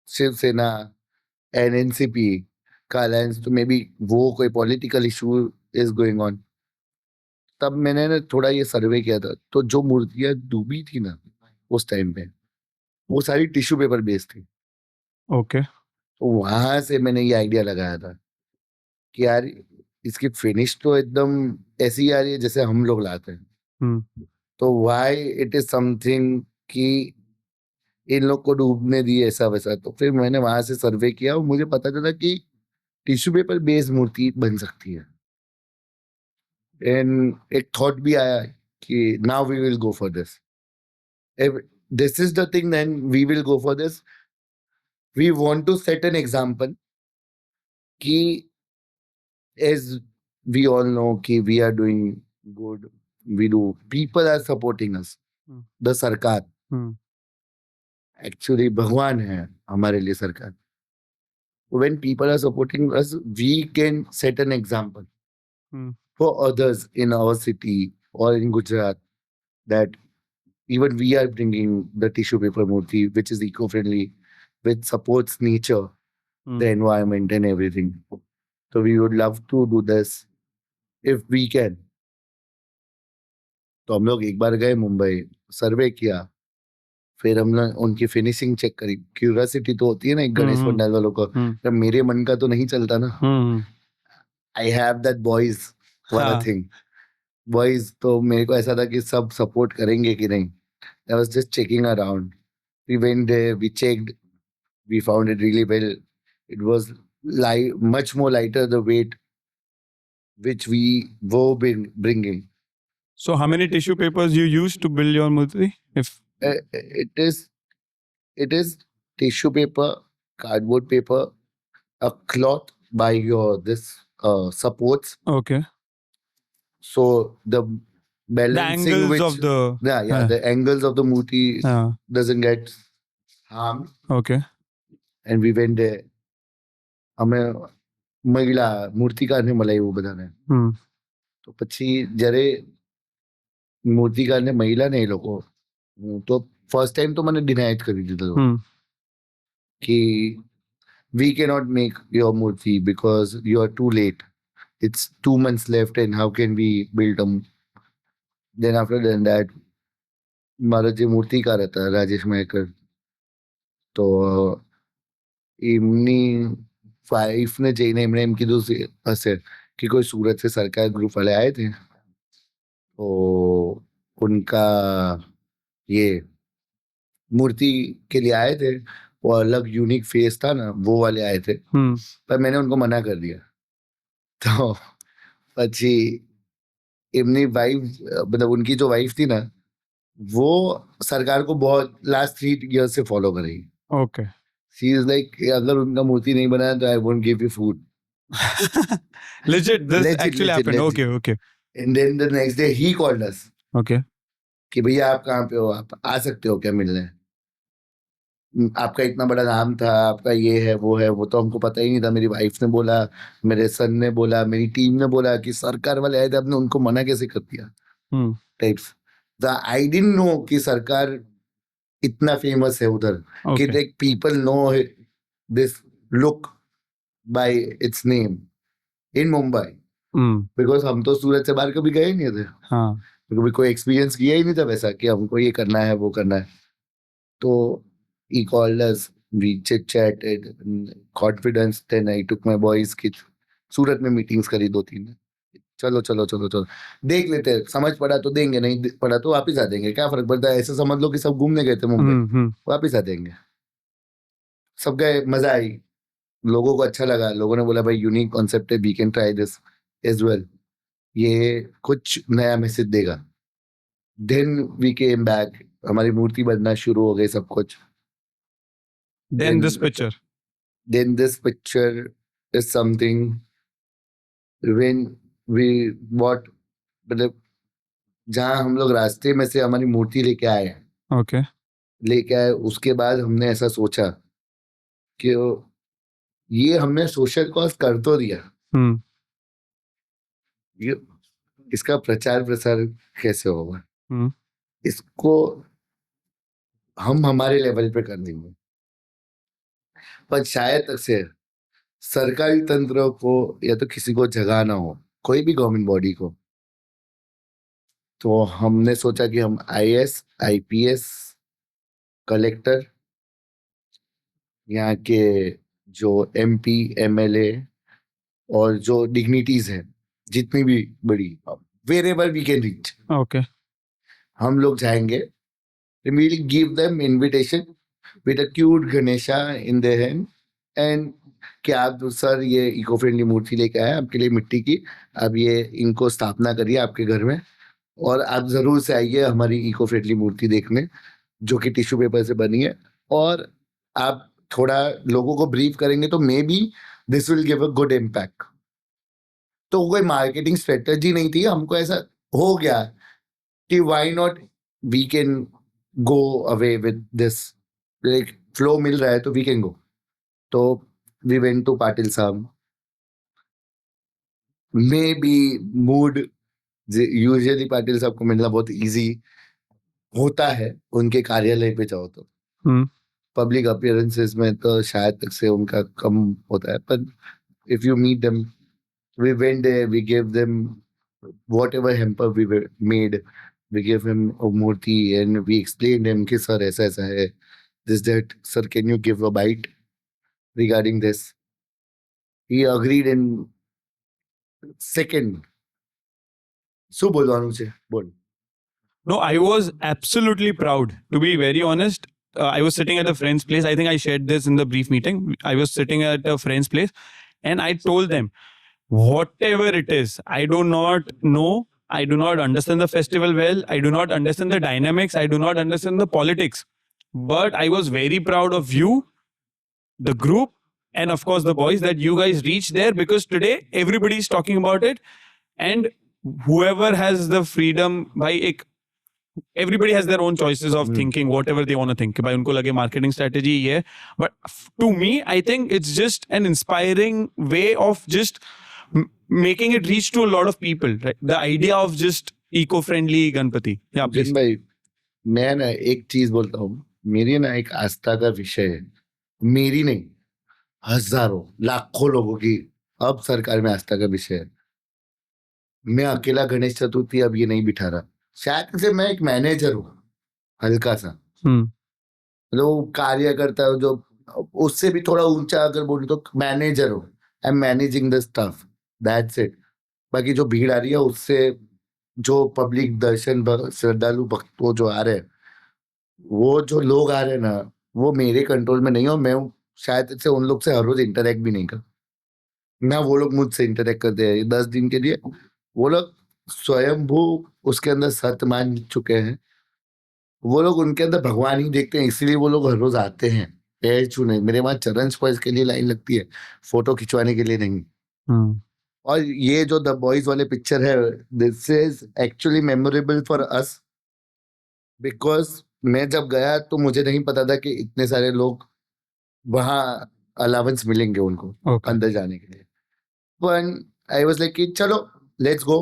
Shivsena and NCP का अलायंस. तो मे बी वो कोई political issue is going on. तब मैंने ना थोड़ा ये सर्वे किया था. तो जो मूर्तियां डूबी थी ना उस टाइम पे, वो सारी टिश्यू पेपर बेस्ड थी. ओके तो वहां से मैंने ये आइडिया लगाया था कि यार इसकी फिनिश तो एकदम ऐसी आ रही है जैसे हम लोग लाते हैं. तो व्हाई इट इज समथिंग कि इन लोग को डूबने दिए ऐसा वैसा. तो फिर मैंने वहां से सर्वे किया और मुझे पता चला कि टिश्यू पेपर बेस्ड मूर्ति बन सकती है. एंड एक थॉट भी आया कि now we will go for this. This is the thing, then we will go for this. We want to set an example कि as we all know कि we are doing good, people are supporting us. The सरकार actually भगवान है हमारे लिए सरकार. When people are supporting us, we can set an example for others in our city or in Gujarat that even we are bringing the tissue paper murti, which is eco-friendly, which supports nature, the environment and everything. So we would love to do this if we can. तो हम लोग एक बार गए मुंबई, सर्वे किया, फिर हमने उनकी finishing check करी। क्यूरियोसिटी तो होती है ना एक गणेश हम्म, पंडाल वालों को, हम्म, जब मेरे मन का तो नहीं चलता ना। हम्म, आई हैव दैट बॉयज वाला हाँ, थिंग। बॉयज तो मेरे को ऐसा था कि सब सपोर्ट करेंगे कि नहीं। I was just checking around, we went there, we checked, we found it really well. It was much more lighter the weight which we were bringing. So how many tissue papers you use to build your murti? If It is tissue paper, cardboard paper, a cloth by your this supports. okay, So the the balancing angles which of the the angles of the muti doesn't get harmed. okay, And we went there. અમે મહિલા મૂર્તિકારને મળાવ્યું બધાને. તો પછી જ્યારે મૂર્તિકારને મહિલા ને એ લોકો, હું તો ફર્સ્ટ ટાઈમ તો મને ડિનાય જ કરી દીધો કે we cannot make your murti because you are too late. It's 2 months left and how can we build a. Then after that મારા જે મૂર્તિકાર હતા રાજેશ મહેકર, તો એમની વાઈફને જઈને એમણે એમ કીધું હશે कि कोई सूरत से सरकार ग्रुप वाले आए थे, तो उनका ये मूर्ति के लिए आए थे, वो अलग यूनिक फेस था ना, वो वाले आए थे, पर मैंने उनको मना कर दिया. तो પછી એમની વાઈફ, मतलब उनकी जो वाइफ थी ना, वो सरकार को बहुत लास्ट 3 ईयर से फॉलो कर रही है. okay. शी इज लाइक अगर उनका मूर्ति नहीं बनाया तो I won't give you food. Legit, this Legit, actually legit, happened. legit. Okay, okay, and then the next day he called us okay. कि भैया आप कहाँ पे हो, आप आ सकते हो क्या मिलने, आपका इतना बड़ा नाम था, आपका ये है वो है, वो तो हमको पता ही नहीं था. मेरी वाइफ ने बोला, मेरे सन ने बोला, मेरी टीम ने बोला कि सरकार वाले आए थे, आपने उनको मना कैसे कर दिया टाइप्स. आई डिडंट नो कि सरकार इतना फेमस है उधर, कि Okay. Like people know this look bye it's name in Mumbai, because हम तो सूरत से बाहर कभी गए ही नहीं थे, हाँ, कभी कोई एक्सपीरियंस किया ही नहीं था वैसा कि हमको ये करना है वो करना है. तो he called us, we chit chatted, confidence. Then I took my boys की सूरत में मीटिंग्स करी 2-3. चलो चलो चलो चलो देख लेते हैं, समझ पड़ा तो देंगे, नहीं पड़ा तो वापिस आ देंगे, क्या फर्क पड़ता है. ऐसे समझ लो कि सब घूमने गए थे मुंबई, वापिस आ देंगे. सब गए, मजा आई, लोगों को अच्छा लगा, लोगों ने बोला भाई यूनिक कॉन्सेप्ट है, we can try this as well, ये कुछ नया मैसेज देगा. देन वी केम बैक, हमारी मूर्ति बनना शुरू हो गई, सब कुछ. then this picture. Then this picture is something when we bought, मतलब जहाँ हम लोग रास्ते में से हमारी मूर्ति लेके आए, Okay. उसके बाद हमने ऐसा सोचा कि ये हमने सोशल कॉज कर तो दिया, ये इसका प्रचार प्रसार कैसे होगा, इसको हम हमारे लेवल पे कर देंगे. पर शायद तक से सरकारी तंत्र को या तो किसी को जगह ना हो, कोई भी गवर्नमेंट बॉडी को, तो हमने सोचा कि हम IAS, IPS, कलेक्टर, यहाँ के जो MP, MLA और जो डिग्निटीज हैं जितनी भी बड़ी, wherever we can reach, Okay. हम लोग जाएंगे. We will give them invitation with a cute Ganesha in their hand and कि आप सर ये इको फ्रेंडली मूर्ति लेके आए आपके लिए मिट्टी की, आप ये इनको स्थापना करिए आपके घर में, और आप जरूर से आइए हमारी इको फ्रेंडली मूर्ति देखने जो कि टिश्यू पेपर से बनी है, और आप थोड़ा लोगों को ब्रीफ करेंगे तो may be this will give a good impact. तो कोई मार्केटिंग स्ट्रेटजी नहीं थी, हमको ऐसा हो गया कि why not we can go away with this, like flow मिल रहा है तो वी कैन गो. तो वी वेंट टू पाटिल साहब, may be mood, usually Patil साहब को मिलना बहुत इजी होता है, उनके कार्यालय पे जाओ तो. पब्लिक अपीयरेंसेस में तो शायद तक से उनका कम होता है, पर if you meet them, we went there, we give them whatever hamper we made, We gave him a murti and we explained him कि sir ऐसा ऐसा है, this that, sir can you give a bite regarding this? He agreed in second. શું બોલવાનું છે બોલ. No, I was absolutely proud. To be very honest, I was sitting at a friend's place. I think I shared this in the brief meeting. I was sitting at a friend's place and I told them, whatever it is, I do not know. I do not understand the festival well. I do not understand the dynamics. I do not understand the politics. But I was very proud of you, the group, and of course the boys, that you guys reached there, because today everybody is talking about it. And whoever has the freedom, by everybody has their own choices of thinking whatever they want to think. By unko lage marketing strategy, yeah. But to me, I think it's just an inspiring way of just making it reach to a lot of people. Right? The idea of just eco-friendly Ganpati. Yeah, please. जिन भाई, मैं ना एक चीज बोलता हूँ, मेरी ना एक आस्था का विषय है, मेरी नहीं, हजारों लाखों लोगों की अब सरकार में आस्था का विषय है. मैं अकेला गणेश चतुर्थी अब ये नहीं बिठा रहा. शायद से मैं एक मैनेजर हूँ, हल्का सा, मतलब वो कार्यकर्ता हो जो, उससे भी थोड़ा ऊंचा अगर बोलूं तो मैनेजर हो. I am managing the stuff, that's it. बाकी जो भीड़ आ रही है उससे जो पब्लिक दर्शन श्रद्धालु भक्त वो जो आ रहे हैं, वो जो लोग आ रहे हैं ना, वो मेरे कंट्रोल में नहीं हो. मैं शायद से उन लोग से हर रोज इंटरेक्ट भी नहीं कर, ना वो लोग मुझसे इंटरेक्ट करते हैं. 10 दिन के लिए वो लोग स्वयंभू उसके अंदर सत्य मान चुके हैं. वो लोग उनके अंदर भगवान ही देखते हैं, इसलिए वो लोग हर रोज आते हैं. पैर छूने मेरे वहां चरण स्पर्श के लिए लाइन लगती है, फोटो खिंचवाने के लिए नहीं. और ये जो द बॉयज वाले पिक्चर है, this is actually memorable for us, because मैं जब गया तो मुझे नहीं पता था कि इतने सारे लोग वहां अलावेंस मिलेंगे उनको अंदर जाने के लिए. पण आई वाज लाइक कि चलो let's go,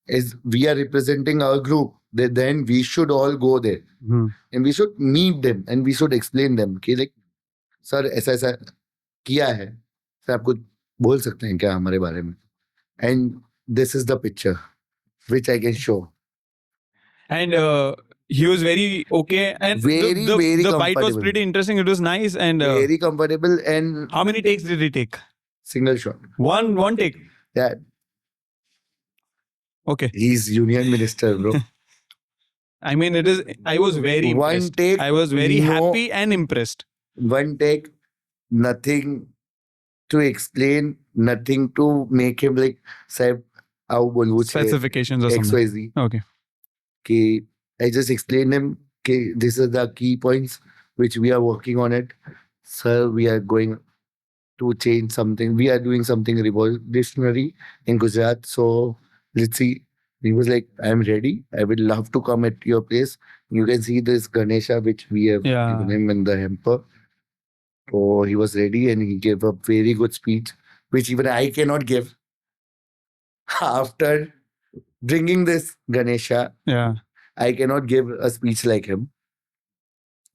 is we are representing our group, then we should all go there and we should meet them and we should explain them कि like सर ऐसा ऐसा किया है, सर आप कुछ बोल सकते हैं क्या हमारे बारे में. and this is the picture which I can show. And he was very okay, and Very, the very bite was comfortable. pretty interesting. It was nice. And Very comfortable and how many takes did he take? single shot. One take. Yeah, Okay. he's union minister, bro. I mean, it is. I was very One impressed. take, I was very no- happy and impressed. One take, nothing to explain, nothing to make him like साहब आओ बोलूँ Specifications or something. XYZ. Okay. कि I just explained him कि this is the key points which we are working on it. Sir, we are going to change something. We are doing something revolutionary in Gujarat. So let's see. He was like, I'm ready. I would love to come at your place. You can see this Ganesha which we have given him in the hamper. So he was ready and he gave a very good speech, which even I cannot give. After bringing this Ganesha, Yeah. I cannot give a speech like him.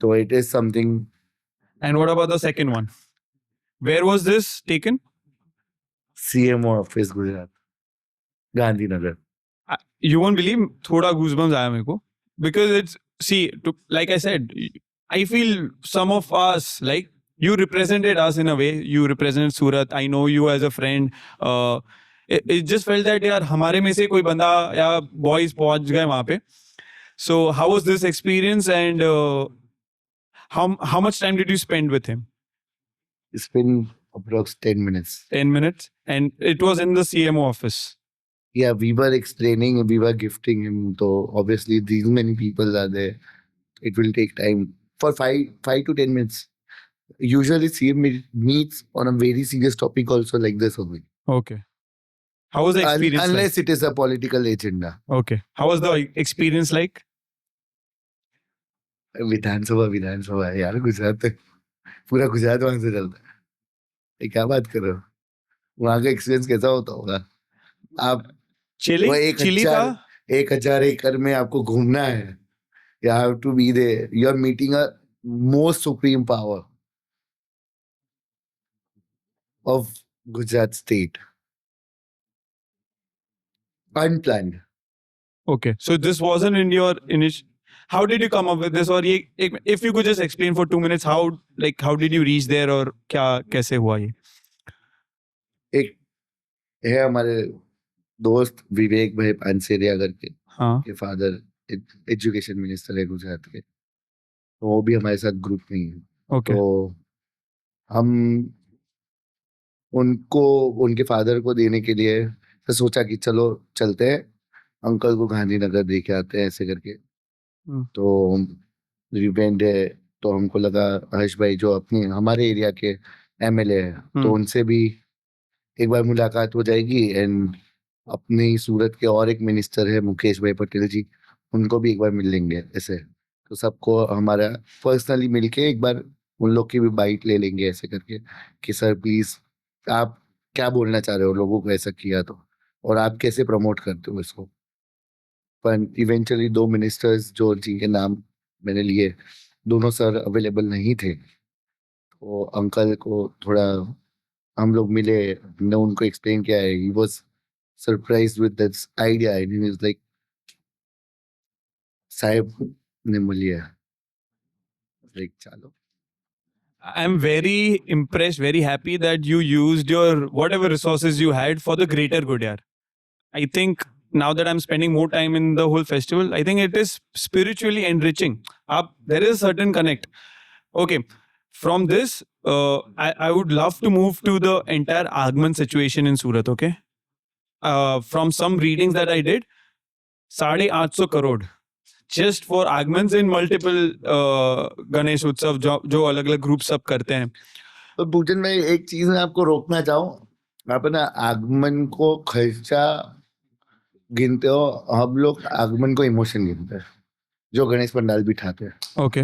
So it is something. And what about the second one? Where was this taken? CMO office Gujarat, Gandhinagar. You won't believe, thoda goosebumps aaya mere ko, because it's, see, like I said, I feel some of us, like, you represented us in a way. You represented Surat. I know you as a friend. It just felt that yaar hamare mein se koi banda ya boys pahunch gaye wahan pe. So how was this experience, and how much time did you spend with him? It's been approx 10 minutes. 10 minutes, and it was in the CMO office. Yeah, we were explaining, we were gifting him. So obviously these many people are there. It will take time. For 5 to 10 minutes. Usually CM meets on a very serious topic also like this only. Okay. How was the experience Unless it is a political agenda. like? Okay. How was the experience like? विधानसभा है यार गुजरात में. पूरा गुजरात वहां से चलता है. ये क्या बात कर रहे हो? वहां का एक्सपीरियंस कैसा होता होगा? आप Chilling? Chilly था? 1000 एकड़ में आपको घूमना है. You have to be there. You are meeting a most supreme power of Gujarat state. Unplanned. Okay, so this wasn't in your initial. How did you come up with this? Or if you could just explain for 2 minutes how did you reach there और क्या कैसे हुआ ये? एक है हमारे दोस्त विवेक भाई पानसेरिया करके, हाँ. के फादर एजुकेशन मिनिस्टर है गुजरात के, तो वो भी हमारे साथ ग्रुप में ही है. Okay. तो हम उनको उनके फादर को देने के लिए तो सोचा कि चलो चलते हैं अंकल को गांधीनगर देखे आते हैं ऐसे करके. तो रिवेंड है, तो हमको लगा हर्ष भाई जो अपने हमारे एरिया के एमएलए है, तो उनसे भी एक बार मुलाकात हो जाएगी. एंड अपने ही सूरत के और एक मिनिस्टर है मुकेश भाई पटेल जी, उनको भी एक बार मिल लेंगे ऐसे. तो सबको हमारा पर्सनली मिलके एक बार उन लोग की भी बाइट ले लेंगे ऐसे करके कि सर प्लीज आप क्या बोलना चाह रहे हो लोगों को ऐसा किया तो, और आप कैसे प्रमोट करते हो इसको. पर इवेंचुअली 2 मिनिस्टर्स जो जिनके नाम मैंने लिए, दोनों सर अवेलेबल नहीं थे. तो अंकल को थोड़ा हम लोग मिले, हमने उनको एक्सप्लेन किया है. He was surprised with this idea and he was like साहब ने मिलिए लाइक चलो. I'm very impressed, very happy that you used your whatever resources you had for the greater good, yaar. I think now that I'm spending more time in the whole festival, I think it is spiritually enriching. There is a certain connect. Okay. From this, I would love to move to the entire Agman situation in Surat, okay? From some readings that I did, 850 crore. Just for Agmans in multiple Ganesh Utsav जो अलग अलग group सब करते हैं. तो पूजन में एक चीज मैं आपको रोकना चाहूँ, आप ना आगमन को खर्चा गिनते हो, हम लोग आगमन को इमोशन गिनते हैं जो गणेश पंडाल बिठाते हैं. ओके.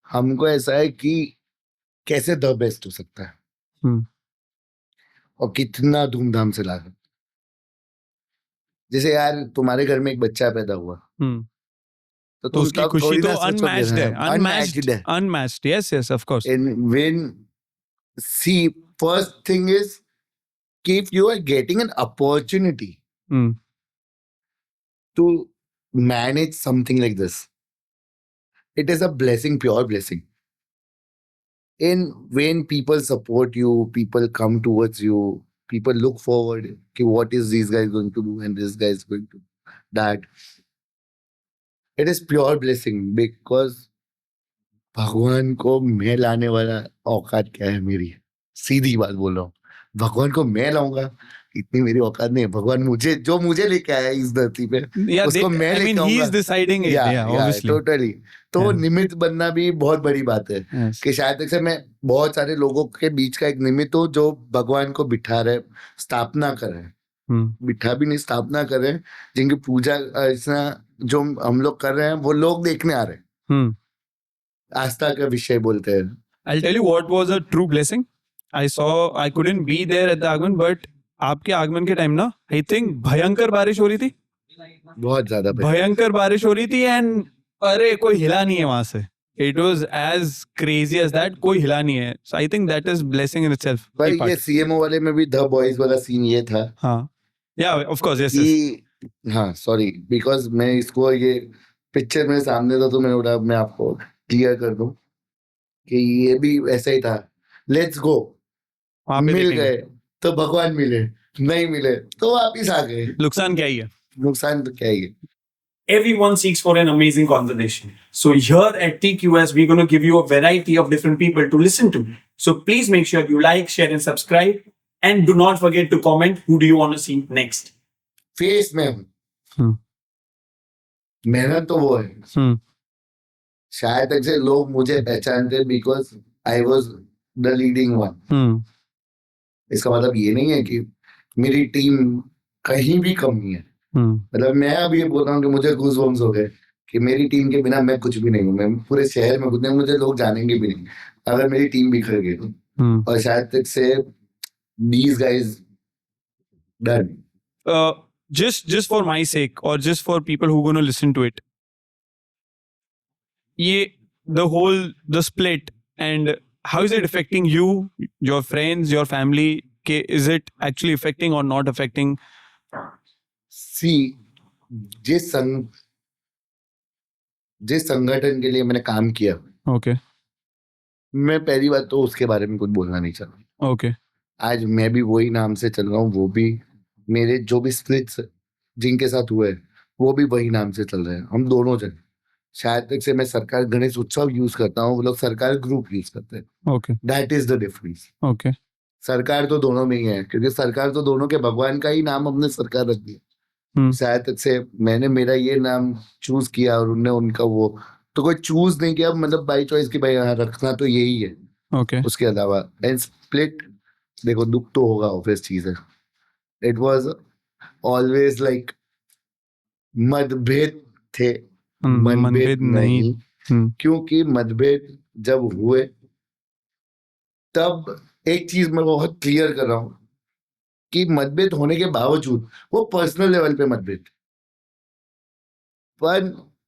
हमको ऐसा है कि कैसे द बेस्ट हो सकता है और कितना धूमधाम से लागे. जैसे यार तुम्हारे घर में एक बच्चा पैदा हुआ, तो उसकी खुशी तो अनमैच्ड है. Unmatched. Yes of course. And when see first thing is if you are getting an opportunity to manage something like this, it is a blessing, pure blessing. And when people support you, people come towards you, people look forward कि what is these guys going to do and this guy is going to do that. It is pure blessing because भगवान को मैं लाने वाला औकात क्या है मेरी, सीधी बात बोल रहा हूँ. भगवान को मैं लाऊंगा इतनी मेरी औकात नहीं है. भगवान मुझे लेके आया इस धरती पे, उसको मैं लेके आऊंगा. टोटली. तो निमित्त बनना भी बहुत बड़ी बात है कि शायद तक से मैं बहुत सारे लोगों के बीच का एक निमित्त हूँ जो भगवान को बिठा रहे, स्थापना कर रहे, बिठा भी नहीं स्थापना कर रहे, जिनकी पूजा अर्चना जो हम लोग कर रहे हैं वो लोग देखने आ रहे हैं. आस्था का विषय बोलते हैं. I'll tell you what was a true blessing. I couldn't be there at the आगमन, but आपके आगमन के टाइम ना I think भयंकर बारिश हो रही थी. बहुत ज्यादा भयंकर बारिश हो रही थी एंड अरे कोई हिला नहीं है वहां से. It was as crazy as that. कोई हिला नहीं है. So I think that is blessing in itself. पर ये CMO वाले में भी द बॉयज वाला सीन ये था. हाँ. Yeah, of course. Yes. हाँ सॉरी बिकॉज मैं इसको ये पिक्चर मेरे सामने था तो मैं आपको क्लियर कर दूं कि ये भी ऐसा ही था. लेट्स गो, मिल गए तो भगवान मिले, नहीं मिले तो वापिस आ गए. नुकसान क्या ही है? नुकसान तो क्या ही है. Everyone seeks for an amazing conversation. So here at TQS, we're going to give you a variety of different people to listen to. So please make sure you like, share and subscribe. And do not forget to comment who do you want to see next. Face में हूँ, मेहनत तो वो है. शायद तक से लोग मुझे पहचानते because I was the leading one. इसका मतलब ये नहीं है कि मेरी टीम कहीं भी कम नहीं है. मतलब मैं अब ये बोल रहा हूँ कि मुझे गूज़बम्स हो गए कि मेरी टीम के बिना मैं कुछ भी नहीं हूँ. मैं पूरे शहर में कुछ नहीं, मुझे लोग जानेंगे भी नहीं अगर मेरी टीम बिखर गई तो. और शायद तक से these guys done. Just for my sake or just for people who are going to listen to it, the split and how is it affecting you, your friends, your family? Is it actually affecting or not affecting? See, जिस संगठन के लिए मैंने काम किया, okay मैं पहली बात तो उसके बारे में कुछ बोलना नहीं चाहता। ओके आज मैं भी वही नाम से चल रहा हूँ, वो भी मेरे जो भी स्प्लिट्स जिनके साथ हुए वो भी वही नाम से चल रहे हैं, हम दोनों जन। शायद तक से मैं सरकार गणेश उत्सव यूज करता हूँ, वो लोग सरकार ग्रुप यूज करते हैं। Okay that is the difference. Okay सरकार तो दोनों में ही है, क्योंकि सरकार तो दोनों के भगवान का ही नाम हमने सरकार रख दिया। हम्म शायद तक से मैंने मेरा ये नाम चूज किया और उनने उनका वो, तो कोई चूज नहीं किया, मतलब बाई चॉइस की भाई हाँ रखना तो यही है। ओके उसके अलावा एंड स्प्लिट, देखो दुख तो होगा, ऑब्वियस चीज है। इट वाज ऑलवेज लाइक मतभेद थे, मनभेद मनभेद नहीं। नहीं। क्योंकि मतभेद जब हुए तब एक चीज मैं बहुत क्लियर कर रहा हूं कि मतभेद होने के बावजूद वो पर्सनल लेवल पे मतभेद, पर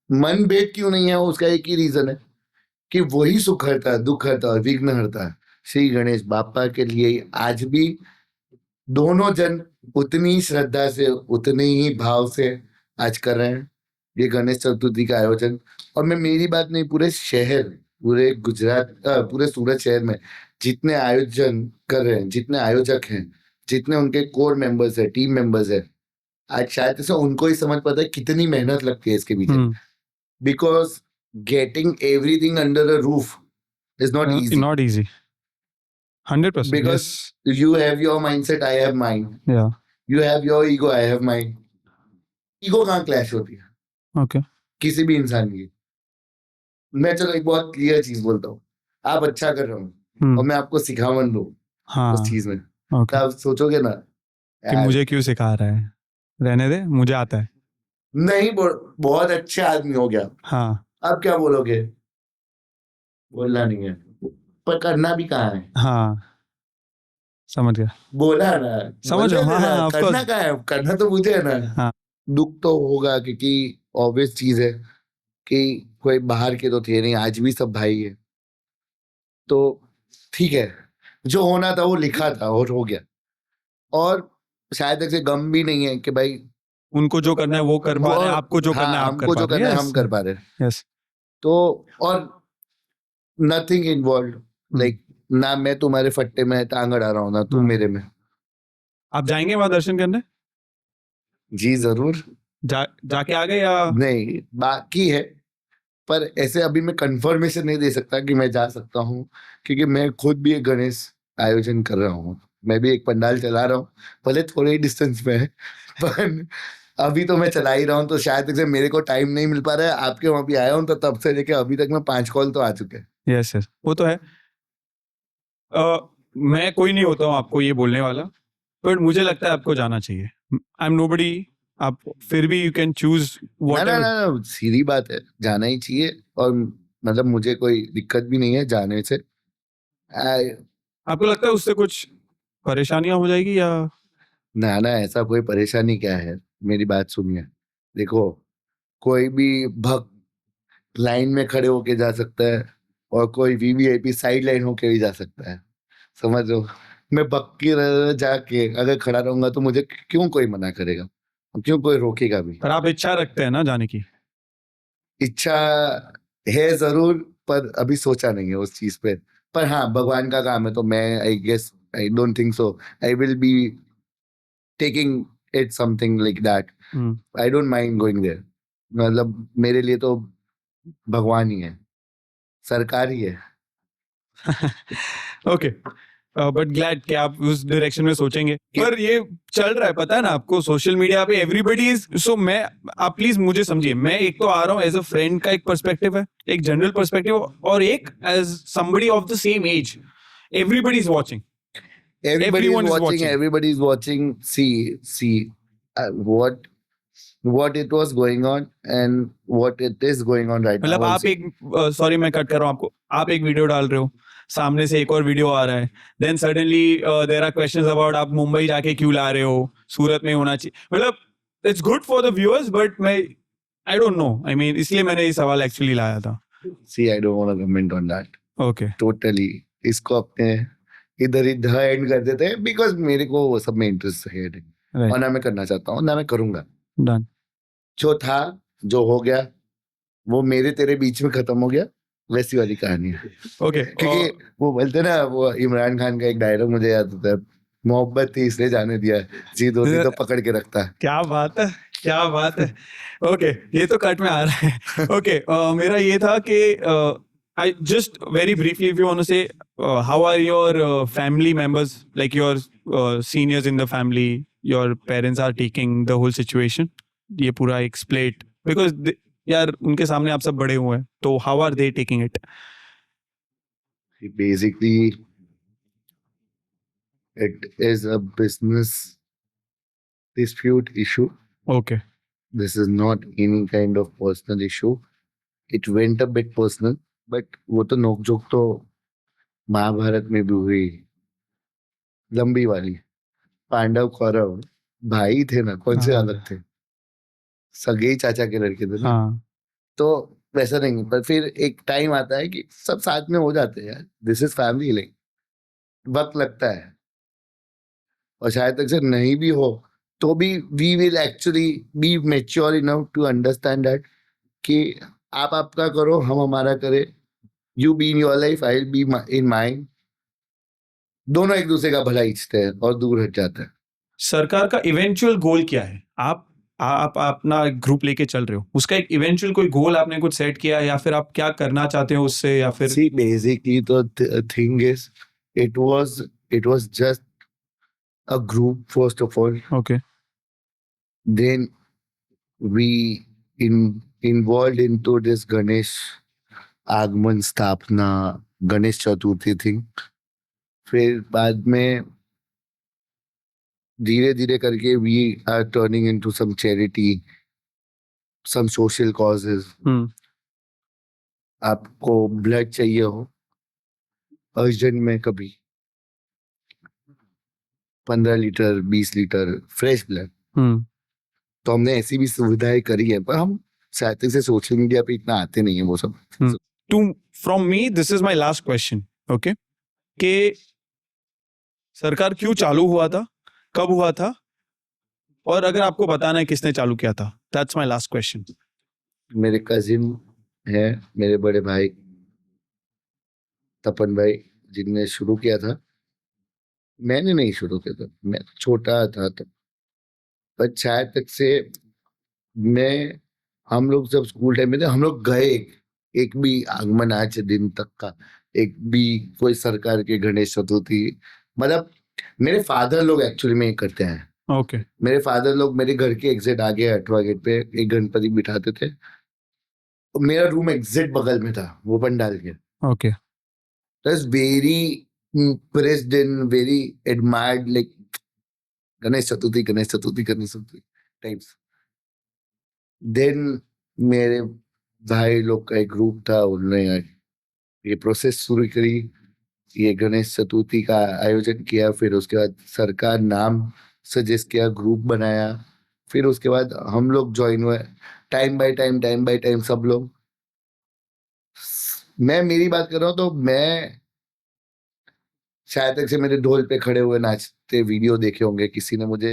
मनभेद क्यों नहीं है उसका एक ही रीजन है कि वही सुख हरता है, दुख हरता है, विघ्न हरता है, श्री गणेश बापा के लिए आज भी दोनों जन उतनी श्रद्धा से उतने ही भाव से आज कर रहे हैं ये गणेश चतुर्थी का आयोजन। और मैं मेरी बात नहीं, पूरे शहर, पूरे गुजरात, पूरे सूरत शहर में जितने आयोजन कर रहे हैं, जितने आयोजक हैं, जितने उनके कोर मेंबर्स है, टीम मेंबर्स है, आज शायद से उनको ही समझ पाता है कितनी मेहनत लगती है इसके पीछे। Because getting everything under a roof is not easy, not easy 100% because yes you have your mindset, I have mine, yeah you have your ego, I have mine. Ego कहाँ क्लैश होती है okay किसी भी इंसान की? मैं चलो एक बहुत क्लियर चीज बोलता हूँ, आप अच्छा कर रहे हो और मैं आपको सिखावन दूं हाँ उस चीज में, ओके तो आप सोचोगे ना कि यार मुझे क्यों सिखा रहा है, रहने दे मुझे आता है। नहीं, बहुत अच्छे आदमी हो गया, हाँ आप क्या बोलोगे? बोलना नहीं है, पर करना भी कहाँ है? हाँ समझ गया बोला ना, समझ रहा हूँ हाँ हाँ ऑफ करना कोर्स कहाँ है? करना तो मुझे है ना। हाँ दुख तो होगा, क्योंकि ऑब्वियस चीज है कि कोई बाहर के तो थे नहीं, आज भी सब भाई है, तो ठीक है, जो होना था वो लिखा था और हो गया। और शायद ऐसे गम भी नहीं है कि भाई उनको जो करना है वो कर पा रहे हैं, आपको जो हाँ, करना है आप कर हमको पा जो रहे करना है हैं। हम कर पा रहे हैं। यस तो और नथिंग इन्वॉल्व, लाइक ना मैं तुम्हारे फट्टे में टांग अड़ा रहा हूँ ना तुम मेरे में। आप जाएंगे वहां दर्शन करने? जी जरूर। जाके आ गए या नहीं, बाकी है, पर ऐसे अभी मैं कंफर्मेशन नहीं दे सकता कि मैं जा सकता हूँ, क्योंकि मैं खुद भी एक गणेश आयोजन कर रहा हूँ, मैं भी एक पंडाल चला रहा हूँ, भले थोड़े ही डिस्टेंस में है, पर अभी तो मैं चला ही रहा हूँ। तो शायद से मेरे को टाइम नहीं मिल पा रहा है, आपके वहां भी आया हूँ तो तब से लेके अभी तक मैं 5 कॉल तो आ चुके हैं। यस यस वो तो है। मैं कोई नहीं होता हूँ आपको ये बोलने वाला, बट मुझे लगता है आपको जाना चाहिए। आई एम नोबडी, आप फिर भी यू कैन चूज ना व्हाट ना ना, सीधी बात है, जाना ही चाहिए। और मतलब मुझे कोई दिक्कत भी नहीं है जाने से। आपको लगता है उससे कुछ परेशानियां हो जाएगी या? ना ना, ऐसा कोई परेशानी क्या है, मेरी बात सुनिए। देखो, कोई भी भक्त लाइन में खड़े होके जा सकता है और कोई वीवीआईपी साइड लाइन होके भी जा सकता है, समझ लो। मैं भक्त की जाके अगर खड़ा रहूंगा तो मुझे क्यों कोई मना करेगा, क्यों कोई रोकेगा भी? पर आप इच्छा रखते हैं ना जाने की? इच्छा है जरूर, पर अभी सोचा नहीं है उस चीज पे। पर हाँ, भगवान का काम है, तो मैं I guess, I don't think so I will be taking it something like that. I don't mind going there, मतलब मेरे लिए तो भगवान ही है, सरकार ही है। ओके बट ग्लैड कि आप उस डायरेक्शन में सोचेंगे। पर ये चल रहा है पता है ना आपको, सोशल मीडिया पे एवरीबडी इज सो। मैं, आप प्लीज मुझे समझिए, मैं एक तो आ रहा हूँ एज अ फ्रेंड का एक पर्सपेक्टिव है, एक जनरल पर्सपेक्टिव, और एक as somebody of the same age. Everybody is watching, Everybody Everyone is is watching. watching. Everybody is watching. See, what it was going on and what it is going on right now. मतलब आप Also. एक, sorry मैं cut कर रहा हूँ आपको, आप एक वीडियो डाल रहे हो, सामने से एक और वीडियो आ रहा है, then suddenly there are questions about आप मुंबई जाके क्यों ला रहे हो, सूरत में होना चाहिए। मतलब it's good for the viewers, but मैं I don't know, I mean इसलिए मैंने ये सवाल एक्चुअली लाया था। See, I don't want to comment on that. Okay Totally. इसको अपने इधर ही ध एंड कर देते हैं, बिकॉज मेरे को वो सब में इंटरेस्ट है नहीं, राइट और ना मैं करना चाहता हूँ ना मैं करूंगा। डन। जो था, जो हो गया, वो मेरे तेरे बीच में खत्म हो गया, वैसी वाली कहानी है। Okay. क्योंकि वो बोलते ना, वो इमरान खान का एक डायलॉग मुझे याद आता है, मोहब्बत थी इसलिए जाने दिया, जीत होती तो पकड़ के रखता। क्या बात है, क्या बात है। ओके, ये तो कट में आ रहा है। ओके, मेरा ये था कि I just very briefly if you want to say how are your family members, like your seniors in the family, your parents are taking the whole situation, ये पूरा एक स्प्लिट, बिकॉज यार उनके सामने आप सब बड़े हुए हैं, तो how are they taking it? Basically, it is a business dispute issue. Okay, This is not any kind of personal issue. It went a bit personal, but वो तो नोकझोंक तो महाभारत में भी हुई, लंबी वाली। पांडव कौरव भाई थे ना, कौन से हाँ। अलग थे, सगे ही चाचा के लड़के थे ना। हाँ, तो वैसा नहीं, पर फिर एक टाइम आता है कि सब साथ में हो जाते हैं यार, दिस इज फैमिली, लाइक वक्त लगता है, और शायद तक से नहीं भी हो तो भी we will actually be mature enough to understand that कि आप आपका करो, हम हमारा करें, you be in your life, I will be in mind, दोनों एक दूसरे का भला इच्छते हैं और दूर हट जाते हैं। सरकार का इवेंचुअल गोल क्या है? आप अपना ग्रुप लेके चल रहे हो, उसका एक इवेंचुअल कोई गोल आपने कुछ सेट किया, या फिर आप क्या करना चाहते हो उससे, या फिर? See, basically the thing is, it was just a group first of all. Okay, Then we involved into this Ganesh आगमन स्थापना, गणेश चतुर्थी थी। फिर बाद में धीरे धीरे करके we are turning into some charity, some social causes. आपको ब्लड चाहिए हो अर्जेंट में, कभी 15 लीटर 20 लीटर फ्रेश ब्लड, तो हमने ऐसी भी सुविधाएं करी है, पर हम शायद से सोशल मीडिया पे इतना आते नहीं है वो सब। To from me this is my last question, okay, कि सरकार क्यों चालू हुआ था, कब हुआ था, और अगर आपको बताना है किसने चालू किया था, दैट्स माय लास्ट क्वेश्चन। मेरे कजिन है, मेरे बड़े भाई तपन भाई, जिनने शुरू किया था। मैंने नहीं शुरू किया था, मैं छोटा था तब, पर शायद तक से मैं, हम लोग जब स्कूल टाइम में थे, हम लोग गए एक भी आगमन आज दिन तक का, एक भी कोई सरकार के गणेश चतुर्थी, मतलब मेरे फादर लोग एक्चुअली में करते हैं। ओके, मेरे फादर लोग मेरे घर के एग्जिट आगे 8वां गेट पे एक गणपति बिठाते थे, मेरा रूम एग्जिट बगल में था वो पंडाल के। Okay, very impressed and very admired, like Ganesh Chaturthi Ganesh Chaturthi Ganesh Chaturthi types. Then मेरे भाई लोग का एक ग्रुप था, उन्होंने ये प्रोसेस शुरू करी, ये गणेश चतुर्थी का आयोजन किया, फिर उसके बाद सरकार नाम सजेस्ट किया, ग्रुप बनाया, फिर उसके बाद हम लोग ज्वाइन हुए, टाइम बाय टाइम सब लोग। मैं मेरी बात कर रहा हूँ तो मैं शायद तक से मेरे ढोल पे खड़े हुए नाचते वीडियो देखे होंगे किसी ने मुझे,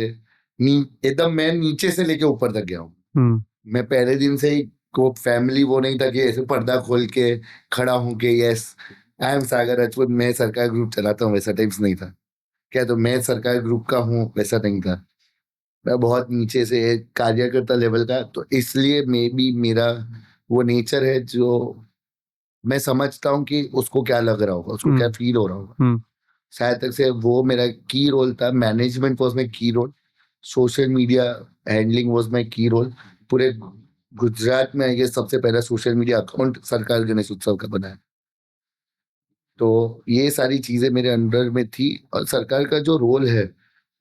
एकदम मैं नीचे से लेके ऊपर तक गया हूँ। मैं पहले दिन से ही को फैमिली वो नहीं था कि ऐसे पर्दा खोल के खड़ा हूँ कि यस आई एम सागर राजपूत, मैं सरकार ग्रुप चलाता हूँ, वैसा टाइप्स नहीं था। क्या तो मैं सरकार ग्रुप का हूँ, वैसा नहीं था। मैं बहुत नीचे से कार्यकर्ता लेवल का, तो इसलिए मे बी मेरा वो नेचर है जो मैं समझता हूँ कि उसको क्या लग रहा होगा, उसको क्या फील हो रहा होगा। शायद तक से वो मेरा की रोल था, management was my key role, social media handling was my key role. पूरे गुजरात में ये सबसे पहला सोशल मीडिया अकाउंट सरकार गणेश उत्सव का बना है, तो ये सारी चीजें मेरे अंडर में थी। और सरकार का जो रोल है,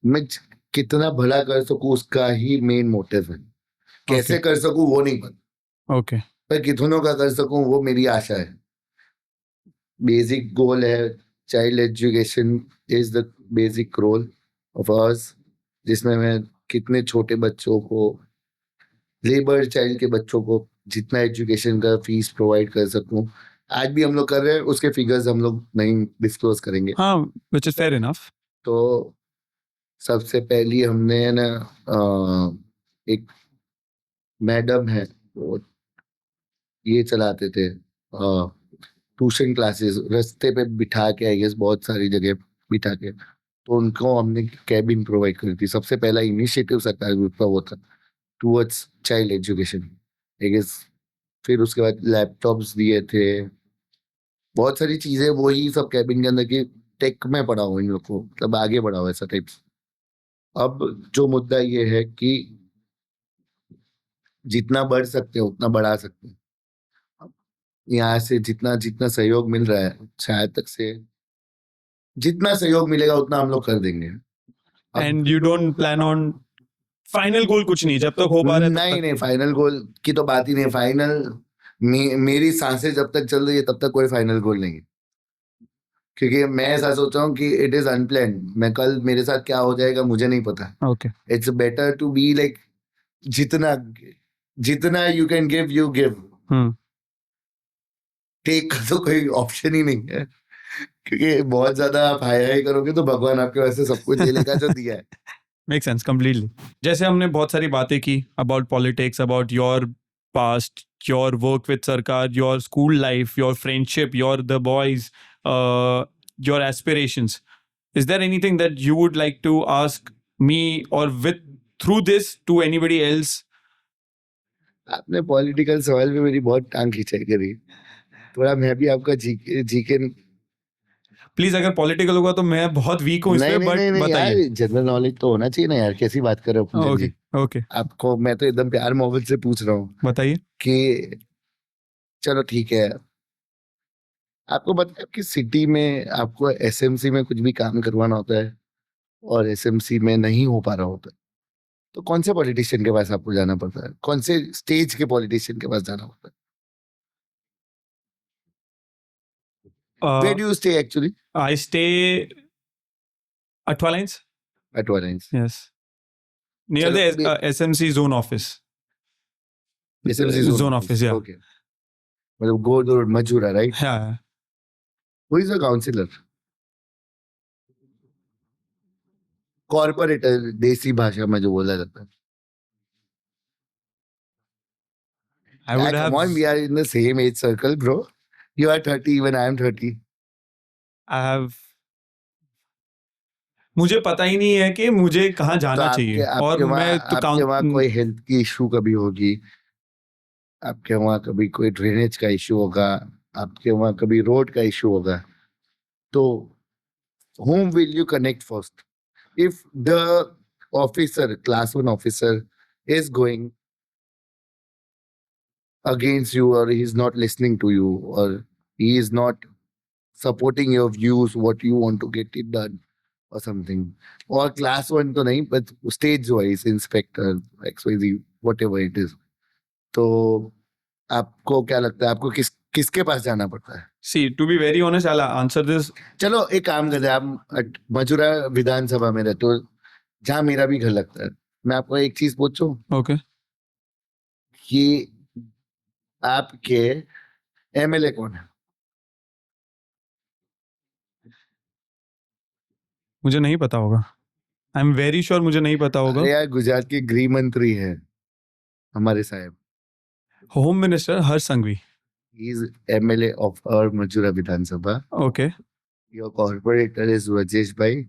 मैं कितना भला कर सकूं उसका ही मेन मोटिव है, कैसे कर सकूं वो नहीं पता, ओके, पर कितनों का कर सकूं वो मेरी आशा है। बेसिक गोल है, child education is the basic role of us, जिसमें मैं कितने छोटे बच्चों को, लेबर चाइल्ड के बच्चों को जितना एजुकेशन का फीस प्रोवाइड कर सकूं, आज भी हम लोग कर रहे हैं, उसके फिगर्स हम लोग नहीं डिस्क्लोज करेंगे। हाँ, व्हिच इज फेयर इनफ। तो सबसे पहली हमने ना एक मैडम है वो ये चलाते थे ट्यूशन क्लासेस रास्ते पे बिठा के, आई गेस बहुत सारी जगह बिठा के, तो उनको हमने कैबिन प्रोवाइड करी थी। सबसे पहला इनिशिएटिव सरकार ग्रुप का वो था towards child education, I guess. फिर उसके बाद लैपटॉप्स दिए थे, बहुत सारी चीजें वही सब कैबिन के अंदर की टेक में पढ़ा हुआ इन लोग को, मतलब आगे बढ़ा हुआ ऐसा टाइप्स। अब जो मुद्दा ये है कि जितना बढ़ सकते हैं उतना बढ़ा सकते हैं। अब यहाँ से जितना जितना सहयोग मिल रहा है शायद तक से, जितना सहयोग मिलेगा उतना हम लोग कर देंगे। अब and you don't plan on final goal कुछ नहीं, जब तक हो पा रहा है तब नहीं तक। नहीं, फाइनल गोल की तो बात ही नहीं। फाइनल मेरी सांसें जब तक चल रही है तब तक कोई फाइनल गोल नहीं है, क्योंकि मैं ऐसा सोच रहा हूँ कि इट इज अनप्लान्ड। मैं कल मेरे साथ क्या हो जाएगा मुझे नहीं पता। Okay it's better to be like जितना जितना you can give you give, hmm take का तो कोई ऑप्शन ही नहीं है, क्योंकि बहुत ज्यादा आप हाई हाई करोगे तो भगवान आपके वैसे सब कुछ ले लेगा जो दिया है। Make sense completely. जैसे हमने बहुत सारी बातें की about politics, about your past, your work with Sarkar, your school life, your friendship, your the boys, your aspirations. Is there anything that you would like to ask me or with through this to anybody else? आपने political सवाल में मेरी बहुत टांग खिंचाई करी, थोड़ा मैं भी आपका जीके प्लीज, अगर पॉलिटिकल होगा तो मैं बहुत वीक हूँ इस नहीं पे, नहीं बट नहीं नहीं यार, बताइए। जनरल नॉलेज तो होना चाहिए ना यार, कैसी बात कर रहे हो पूजन ओके जी। ओके, आपको मैं तो एकदम प्यार मोहब्बत से पूछ रहा हूँ बताइए। कि चलो ठीक है, आपको पता है कि सिटी में आपको एसएमसी में कुछ भी काम करवाना होता है और एसएमसी में नहीं हो पा रहा होता है, तो कौन से पॉलिटिशियन के पास आपको जाना पड़ता है? कौन से स्टेज के पॉलिटिशियन के पास जाना होता है? Where do you stay actually? I stay Atwa Lines? एट वालेंस। Yes. Near चलो the SMC zone office. SMC Zone office, yeah. Okay, मतलब Ghod road Majura, right? Yeah. Who is a councillor? Corporator देसी भाषा में जो बोला जाता है। I Yeah, would come have, on, we are in the same age circle, bro. You are 30, even I am 30. I have, मुझे पता ही नहीं है कि मुझे कहाँ तो जाना चाहिए, और मैं तो आपके वहाँ कोई हेल्थ की इशू कभी होगी, आपके वहाँ कभी कोई ड्रेनेज का इशू होगा, आपके वहाँ कभी रोड का इशू होगा, तो whom will you connect first? If the officer, class 1 officer is going against you, or he is not listening to you, or he is not supporting your views, what you want to get it done, or something, or class 1 तो नहीं, but stage wise, inspector, XYZ, whatever it is, तो आपको क्या लगता है, आपको किसके पास जाना पड़ता है? see, to be very honest, I'll answer this. चलो एक काम करते हैं, आप मजूरा विधानसभा में रहते हो, जहाँ मेरा भी घर लगता है। मैं आपको एक चीज पूछूं Okay. कि आपके एमएलए कौन है? मुझे नहीं पता होगा। आई एम वेरी श्योर मुझे नहीं पता होगा। अरे यार, गुजरात के गृह मंत्री है हमारे साहब, home minister Harsh Sanghavi. He is MLA of our Majura Vidhan Sabha. Okay. Your corporator is Rajesh bhai,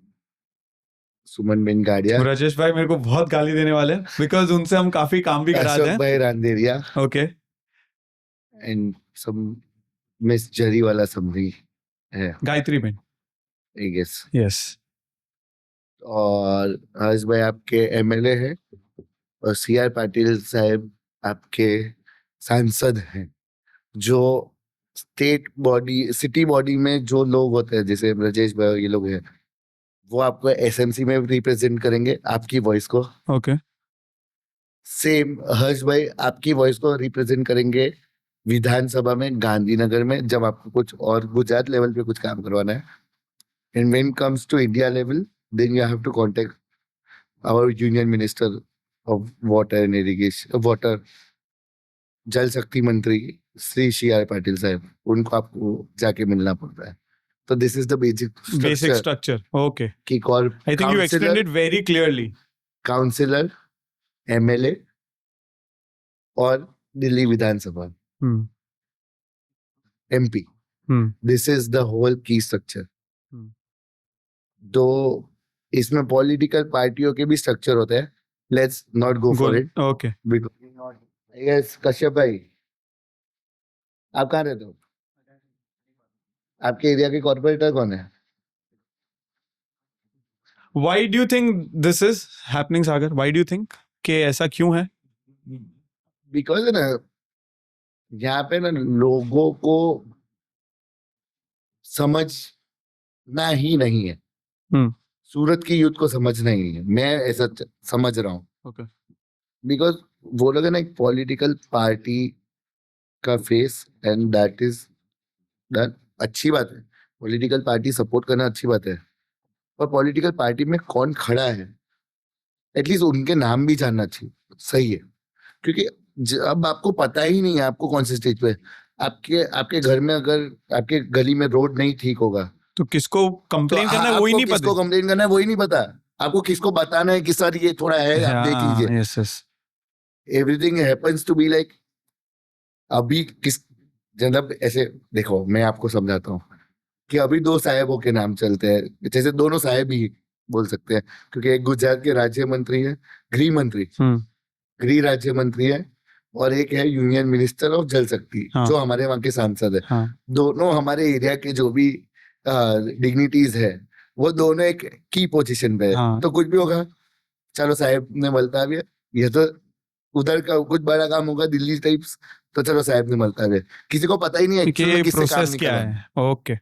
Suman Ben गाड़िया, राजेश भाई मेरे को बहुत गाली देने वाले हैं, बिकॉज उनसे हम काफी काम भी कराते अशोक हैं। Bhai Randeria, okay. And some miss Zariwala समरी है, Gayatri ben. I guess. Yes. और हर्ष भाई आपके एमएलए है, और सीआर पाटिल साहब आपके सांसद हैं। जो स्टेट बॉडी, सिटी बॉडी में जो लोग होते हैं, जैसे ब्रजेश भाई ये लोग हैं, वो आपको एसएमसी में रिप्रेजेंट करेंगे आपकी वॉइस को। ओके। सेम हर्ष भाई आपकी वॉइस को रिप्रेजेंट करेंगे विधानसभा में गांधीनगर में, जब आपको कुछ और गुजरात लेवल पे कुछ काम करवाना है। And when comes to India level, then you have to contact our union minister of water and irrigation, water Jal Shakti मंत्री श्री सी आर पाटिल साहब, उनको आपको जाके मिलना पड़ता है। तो this is the basic structure. Okay. कि call I think you explained it very clearly. Councillor, MLA, और दिल्ली विधानसभा, Hmm. MP. Hmm. This is the whole key structure. Hmm. तो इसमें पॉलिटिकल पार्टियों के भी स्ट्रक्चर होते हैं. Let's not go for it. Okay. Yes Kashyap भाई, आप कहाँ रहते हो? आपके एरिया के कॉर्पोरेटर कौन है? Why do you think this is happening, Sagar? Why do you think कि ऐसा क्यों है? बिकॉज ना यहाँ पे ना लोगों को समझना ही नहीं है. Hmm. सूरत की यूथ को समझना ही नहीं है. मैं ऐसा समझ रहा हूँ. Okay. बिकॉज वो लोग है ना एक पॉलिटिकल पार्टी का face, and that is that. अच्छी बात है, पॉलिटिकल पार्टी सपोर्ट करना अच्छी बात है, पर पॉलिटिकल पार्टी में कौन खड़ा है एटलीस्ट उनके नाम भी जानना चाहिए. सही है, क्योंकि अब आपको पता ही नहीं है आपको कौन से स्टेज पे. आपके घर में अगर आपके गली में रोड नहीं ठीक होगा तो किसको कंप्लेन करना है वही आपको नहीं किसको पता. कंप्लेन करना है वही नहीं पता. आपको किसको बताना है कि सर ये थोड़ा है, आप देख लीजिए. Yes, yes. Everything happens to be like. अभी किस मतलब ऐसे देखो, मैं आपको समझाता हूँ कि अभी दो साहेबों के नाम चलते हैं, जैसे दोनों साहेब ही बोल सकते हैं, क्योंकि एक गुजरात के राज्य मंत्री है, गृह मंत्री, Hmm. गृह राज्य मंत्री है, और एक है यूनियन मिनिस्टर ऑफ जल शक्ति, हाँ. जो हमारे वहाँ के सांसद है. हाँ. दोनों हमारे एरिया के जो भी डिग्निटीज है, वो दोनों एक की पोजीशन पे है. हाँ. तो कुछ भी होगा, चलो साहेब ने मलता भी है. ये तो उधर का कुछ बड़ा काम होगा दिल्ली टाइप्स, तो चलो साहेब ने मलता भी है. किसी को पता ही नहीं कि एक्चुअली में किससे काम प्रोसेस क्या निकलवाना. है. ओके.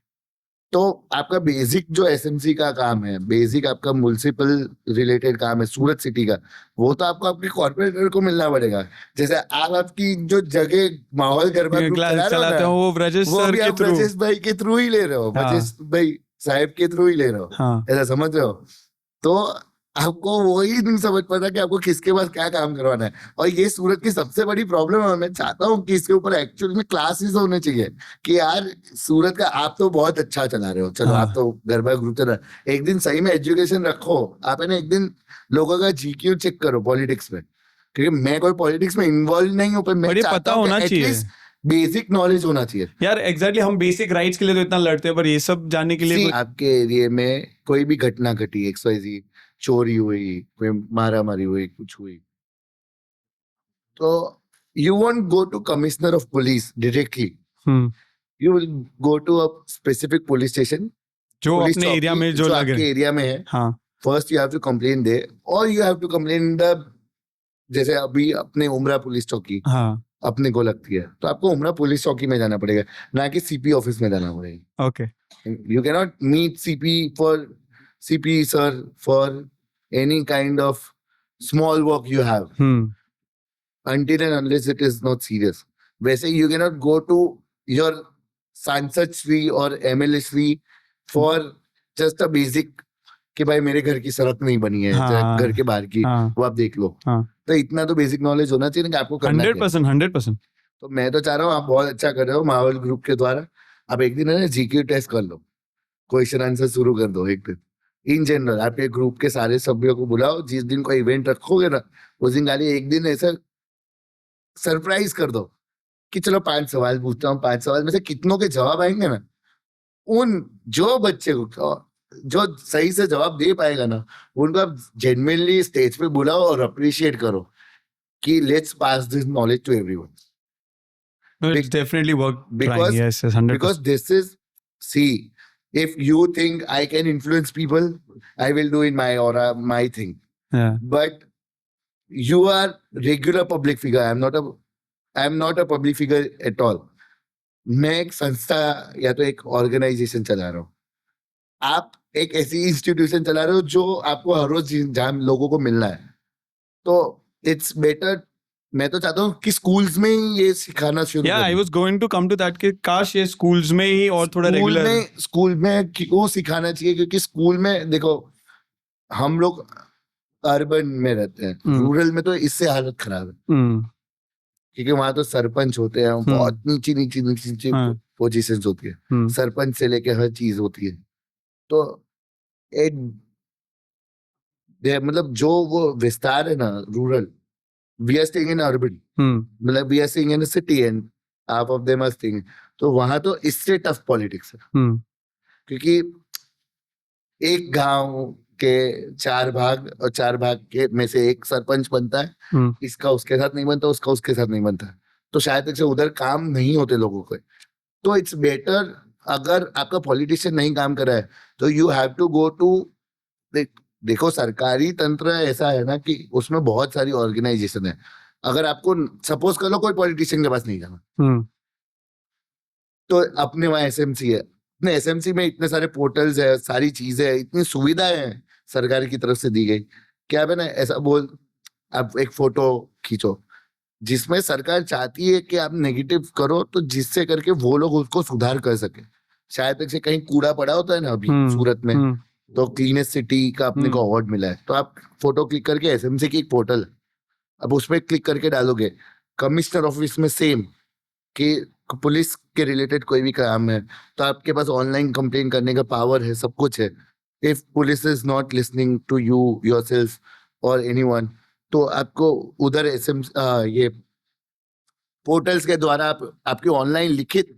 तो आपका बेसिक जो एसएमसी का काम है, बेसिक आपका म्युनिसिपल रिलेटेड काम है सूरत सिटी का, वो तो आपको आपके कॉर्पोरेटर को मिलना पड़ेगा. जैसे आप आपकी जो जगह माहौल गरबा ग्रुप चला रहे हो चलाते ना, हो वो ब्रजेश वो सर भी के आप थ्रू. ब्रजेश भाई के थ्रू ही ले रहे हो, हाँ. ब्रजेश भाई साहब के थ्रू ही ले रहे हो. हाँ. ऐसा समझ रहे हो? तो आपको वही नहीं समझ पाता कि आपको किसके पास क्या काम करवाना है. और ये सूरत की सबसे बड़ी प्रॉब्लम है. मैं चाहता हूँ कि इसके ऊपर एक्चुअली में क्लासेस होने चाहिए कि यार सूरत का आप तो बहुत अच्छा चला रहे हो, चलो हाँ. आप तो गरबा ग्रुप चला, एक दिन सही में एजुकेशन रखो. आप है ना एक दिन लोगों का जीक्यू चेक करो पॉलिटिक्स में, क्योंकि मैं कोई पॉलिटिक्स में इन्वॉल्व नहीं हूँ, पर मैं और ये चाहता पता हूँ होना कि चाहिए एटलीस्ट बेसिक नॉलेज होना चाहिए. यार. एग्जैक्टली हम बेसिक राइट्स के लिए तो इतना लड़ते हैं, पर ये सब जानने के लिए See, आपके एरिया में कोई भी घटना घटी, XYZ, चोरी हुई, कोई मारा मारी हुई, कुछ हुई, तो you won't go to commissioner of police directly. Hmm. You will go to a specific police station, जो पुलिस अपने एरिया में जो लगे. आपके एरिया में है. हाँ. First you have to complain दे, और you have to complain the, जैसे अभी अपने उमरा पुलिस चौकी हाँ. अपने को लगती है, तो आपको उमरा पुलिस चौकी में जाना पड़ेगा, ना कि CP ऑफिस में जाना पड़ेगा. Okay. You cannot meet CP sir for any kind of small work you have hmm. until and unless it is not serious. वैसे you cannot go to your सांसद श्री और MLA Shri for just a basic कि भाई मेरे घर की सड़क नहीं बनी है, हाँ. घर के बाहर की, हाँ. वो आप देख लो. हाँ. तो इतना तो बेसिक नॉलेज होना चाहिए ना कि आपको करना क्या है. 100%. 100%. तो मैं तो चाह रहा हूँ, आप बहुत अच्छा कर रहे हो माहौल ग्रुप के द्वारा. आप एक दिन है ना GQ टेस्ट कर लो, क्वेश्चन आंसर शुरू कर दो एक दिन. इन जनरल आपके ग्रुप के सारे सभ्यों को बुलाओ, जिस दिन कोई इवेंट रखोगे ना, उस दिन खाली एक दिन ऐसा सरप्राइज कर दो कि चलो 5 सवाल पूछता हूँ, 5 सवाल में से कितनों के जवाब आएंगे ना, उन जो बच्चे को जो सही से जवाब दे पाएगा ना, उनको आप जेन्युइनली स्टेज पे बुलाओ और अप्रिशिएट करो कि let's pass this knowledge to everyone. It's definitely work. Because- Yes, 100%. Because this is, see, if you think I can influence people, I will do in my aura, my thing. Yeah. But you are regular public figure. I'm not a public figure at all. मैं एक संस्था या तो एक organisation चला रहा हूँ. आप एक ऐसी इंस्टीट्यूशन चला रहे हो जो आपको हर रोज जहाँ लोगों को मिलना है. तो इट्स बेटर, मैं तो चाहता हूँ कि स्कूल्स में ही ये सिखाना शुरू Yeah, I करें. was going to come to that कि काश ये schools में ही और थोड़ा regular. स्कूल में वो सिखाना चाहिए, क्योंकि स्कूल में देखो हम लोग अर्बन में रहते हैं, रूरल में तो इससे हालत खराब है, हम्म. क्योंकि वहां तो सरपंच होते हैं, बहुत नीची नीची नीची नीची हाँ. पोजीशंस होती है, हम्म. सरपंच से लेके हर चीज होती है. तो एक मतलब जो वो विस्तार है ना rural, we are staying in urban, मतलब we are staying in a city and half of them are staying. तो वहां तो इससे टफ पॉलिटिक्स है, क्योंकि एक गांव के 4 भाग और 4 भाग के में से एक सरपंच बनता है, इसका उसके साथ नहीं बनता, उसका उसके साथ नहीं बनता, तो शायद तक से उधर काम नहीं होते लोगों के. तो इट्स बेटर, अगर आपका पॉलिटिशियन नहीं काम कर रहा है तो you have to go to, देखो सरकारी तंत्र ऐसा है ना कि उसमें बहुत सारी ऑर्गेनाइजेशन है. अगर आपको सपोज कर लो कोई पॉलिटिशियन के पास नहीं जाना, तो अपने वहाँ एसएमसी है, अपने एसएमसी में इतने सारे पोर्टल्स है, सारी चीजें है, इतनी सुविधाएं हैं सरकार की तरफ से दी गई. क्या है ना, ऐसा बोल, आप एक फोटो खींचो जिसमें सरकार चाहती है कि आप नेगेटिव करो, तो जिससे करके वो लोग उसको सुधार कर सके. शायद तक से कहीं कूड़ा पड़ा होता है ना अभी सूरत में, तो क्लीनेस्ट सिटी का अपने को अवार्ड मिला है, तो आप फोटो क्लिक करके, एसएमसी की एक पोर्टल, अब उसमें क्लिक करके डालोगे, कमिश्नर ऑफिस में सेम, कि पुलिस के रिलेटेड कोई भी काम है तो आपके पास ऑनलाइन कंप्लेन करने का पावर है, सब कुछ है. If police is not listening to you yourself और एनीवन, तो आपको उधर ये पोर्टल्स के द्वारा आपकी ऑनलाइन लिखित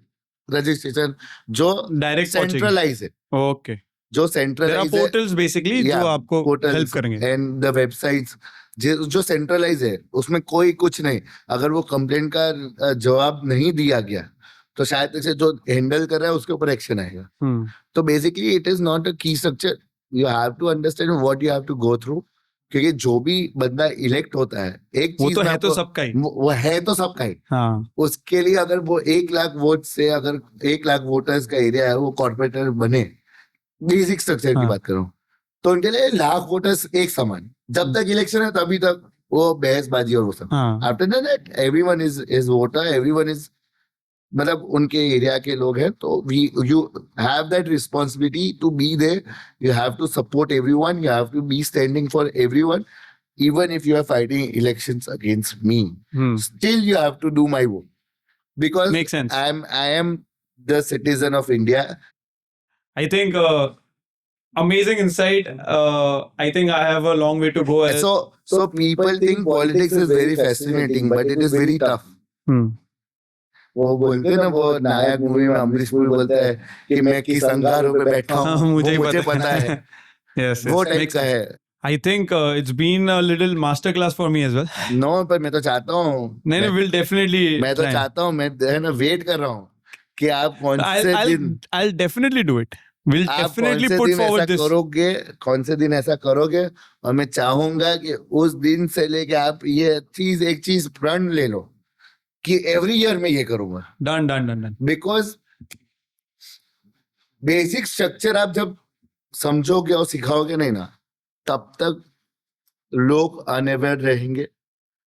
रजिस्ट्रेशन जो डायरेक्ट सेंट्रलाइज है, ओके, जो सेंट्रलाइज है, पोर्टल्स बेसिकली जो आपको हेल्प करेंगे, एंड द वेबसाइट्स जो सेंट्रलाइज है, उसमें कोई कुछ नहीं. अगर वो कंप्लेन का जवाब नहीं दिया गया तो शायद से जो हैंडल कर रहा है उसके ऊपर एक्शन आएगा. तो basically it is not a key structure, you have to understand what you have to go through, क्योंकि जो भी बंदा इलेक्ट होता है, एक वो चीज तो है तो सबका ही, वो है तो सबका ही. हाँ. उसके लिए अगर वो 1 लाख वोट से, अगर 1 लाख वोटर्स का एरिया है, वो कॉर्पोरेटर बने, बेसिक स्ट्रक्चर की बात करूं, तो उनके लिए लाख वोटर्स एक समान. जब तक इलेक्शन है तभी तक वो बहसबाजी और वो सब. After that everyone is voter, everyone is, मतलब उनके एरिया के लोग हैं, तो you have that responsibility to be there, you have to support everyone, you have to be standing for everyone. Even if you are fighting elections against me, still you have to do my work, because makes sense. I am the citizen of India. I think amazing insight. I think I have a long way to go. So people think politics is very fascinating, but it is very tough. वो बोलते हैं ना, वो नायक movie में अमरीश पुरी बोलता है कि मैं किस अंगारों पे बैठा हूँ, मुझे पता है. Yes, वो टाइप का है. I think it's been a little masterclass for me as well. No, पर मैं तो चाहता हूँ. नहीं, we'll definitely. मैं तो चाहता हूँ, मैं है ना वेट कर रहा हूँ कि आप कौन से दिन. I'll definitely do it. We'll definitely put forward this. करोगे, कौन से दिन ऐसा करोगे, और मैं चाहूंगा कि उस दिन से लेके आप ये एक चीज प्रण ले लो कि एवरी ईयर में ये करूंगा. Done. बिकॉज बेसिक स्ट्रक्चर आप जब समझोगे और सिखाओगे नहीं ना, तब तक लोग अनअवेयर रहेंगे.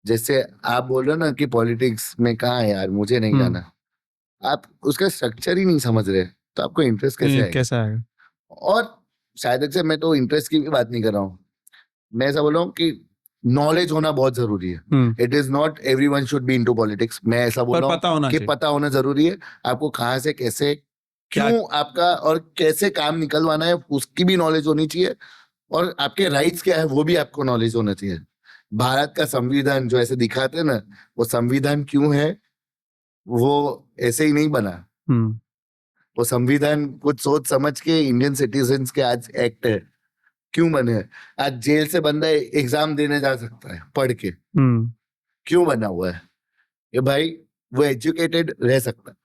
जैसे आप बोल रहे हो ना कि पॉलिटिक्स में कहाँ है यार, मुझे नहीं जाना, आप उसका स्ट्रक्चर ही नहीं समझ रहे, तो आपको इंटरेस्ट कैसे आएगा? और शायद से मैं तो इंटरेस्ट की भी बात नहीं कर रहा हूँ, मैं ऐसा बोल रहा हूँ कि नॉलेज होना बहुत जरूरी है. It is not everyone should be into politics. मैं ऐसा बोल रहा हूँ कि पता होना जरूरी है. आपको कहाँ से कैसे, क्यों आपका और कैसे काम निकलवाना है, उसकी भी नॉलेज होनी चाहिए. और आपके राइट्स क्या है वो भी आपको नॉलेज होना चाहिए. भारत का संविधान जो ऐसे दिखाते हैं ना, वो संविधान क्यों है, वो ऐसे ही नहीं बना. वो संविधान कुछ सोच समझ के इंडियन सिटीजन्स के आज एक्ट है, क्यों बने. आज जेल से बंदा एग्जाम देने जा सकता है पढ़ के, क्यों बना हुआ है ये भाई? वो एजुकेटेड रह सकता है.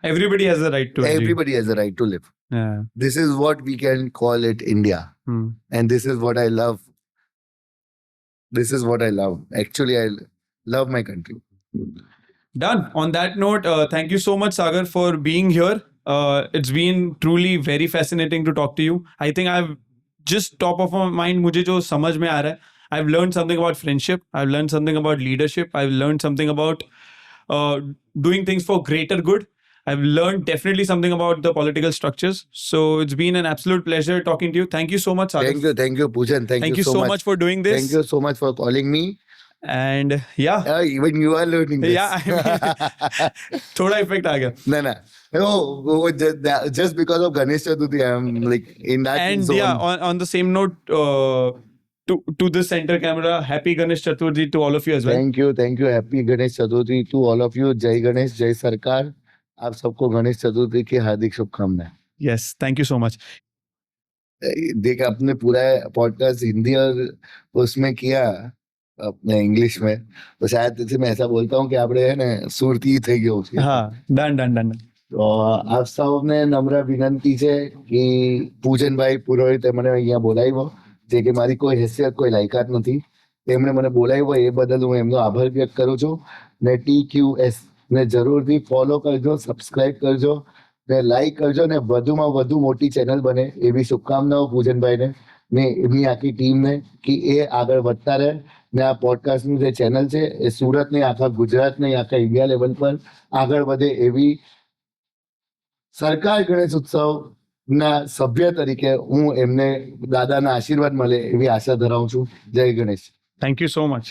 Everybody has a right to. Everybody has a right to live. Yeah. This is what we can call it India. And this is what I love. This is what I love. Actually, I love my country. Done. On that note, thank you so much, Sagar, for being here. It's been truly very fascinating to talk to you. I think I've just top of my mind, मुझे जो समझ में आ रहा है, I've learned something about friendship. I've learned something about leadership. I've learned something about doing things for greater good. I've learned definitely something about the political structures. So it's been an absolute pleasure talking to you. Thank you so much, Sagar. Thank you, Poojan. Thank you so much for doing this. Thank you so much for calling me. And yeah. Even you are learning this. Yeah, I mean, thoda effect aa gaya. No. Oh, just because of Ganesh Chaturthi, I'm like in that and zone. Yeah, on the same note, to this center camera. Happy Ganesh Chaturthi to all of you as well. Thank you happy Ganesh Chaturthi to all of you. जय गणेश, जय सरकार. आप सबको गणेश चतुर्थी की हार्दिक शुभकामनाएं. Yes, thank you so much. देख, आपने पूरा पॉडकास्ट हिंदी और उसमें किया अपने इंग्लिश में, तो शायद तुझे मैं ऐसा बोलता हूँ कि આપણે હે ને સુરતી થઈ ગયો છે. हाँ, done. તો આપ સૌને નમ્ર વિનંતી છે કે પૂજનભાઈ પુરોહિતે મને અહીંયા બોલાવ્યો, જે કે મારી કોઈ હેસિયત કોઈ લાયકાત નથી. તેમણે મને બોલાવ્યો એ બદલ હું એમનો આભાર વ્યક્ત કરું છું. ને TQS ને જરૂરથી ફોલો કરજો, સબસ્ક્રાઇબ કરજો ને લાઈક કરજો ને વધુમાં વધુ મોટી ચેનલ બને એવી શુભકામનાઓ પૂજનભાઈને ને એમની આખી ટીમને કે એ આગળ વધતા રહે ને આ પોડકાસ્ટનું જે ચેનલ છે એ સુરત નહીં આખા ગુજરાત નહીં આખા ઇન્ડિયા લેવલ પર આગળ વધે એવી સરકાર ગણેશ ઉત્સવના સભ્ય તરીકે હું એમને દાદાના આશીર્વાદ મળે એવી આશા ધરાવું છું. જય Ganesh. Thank you so much.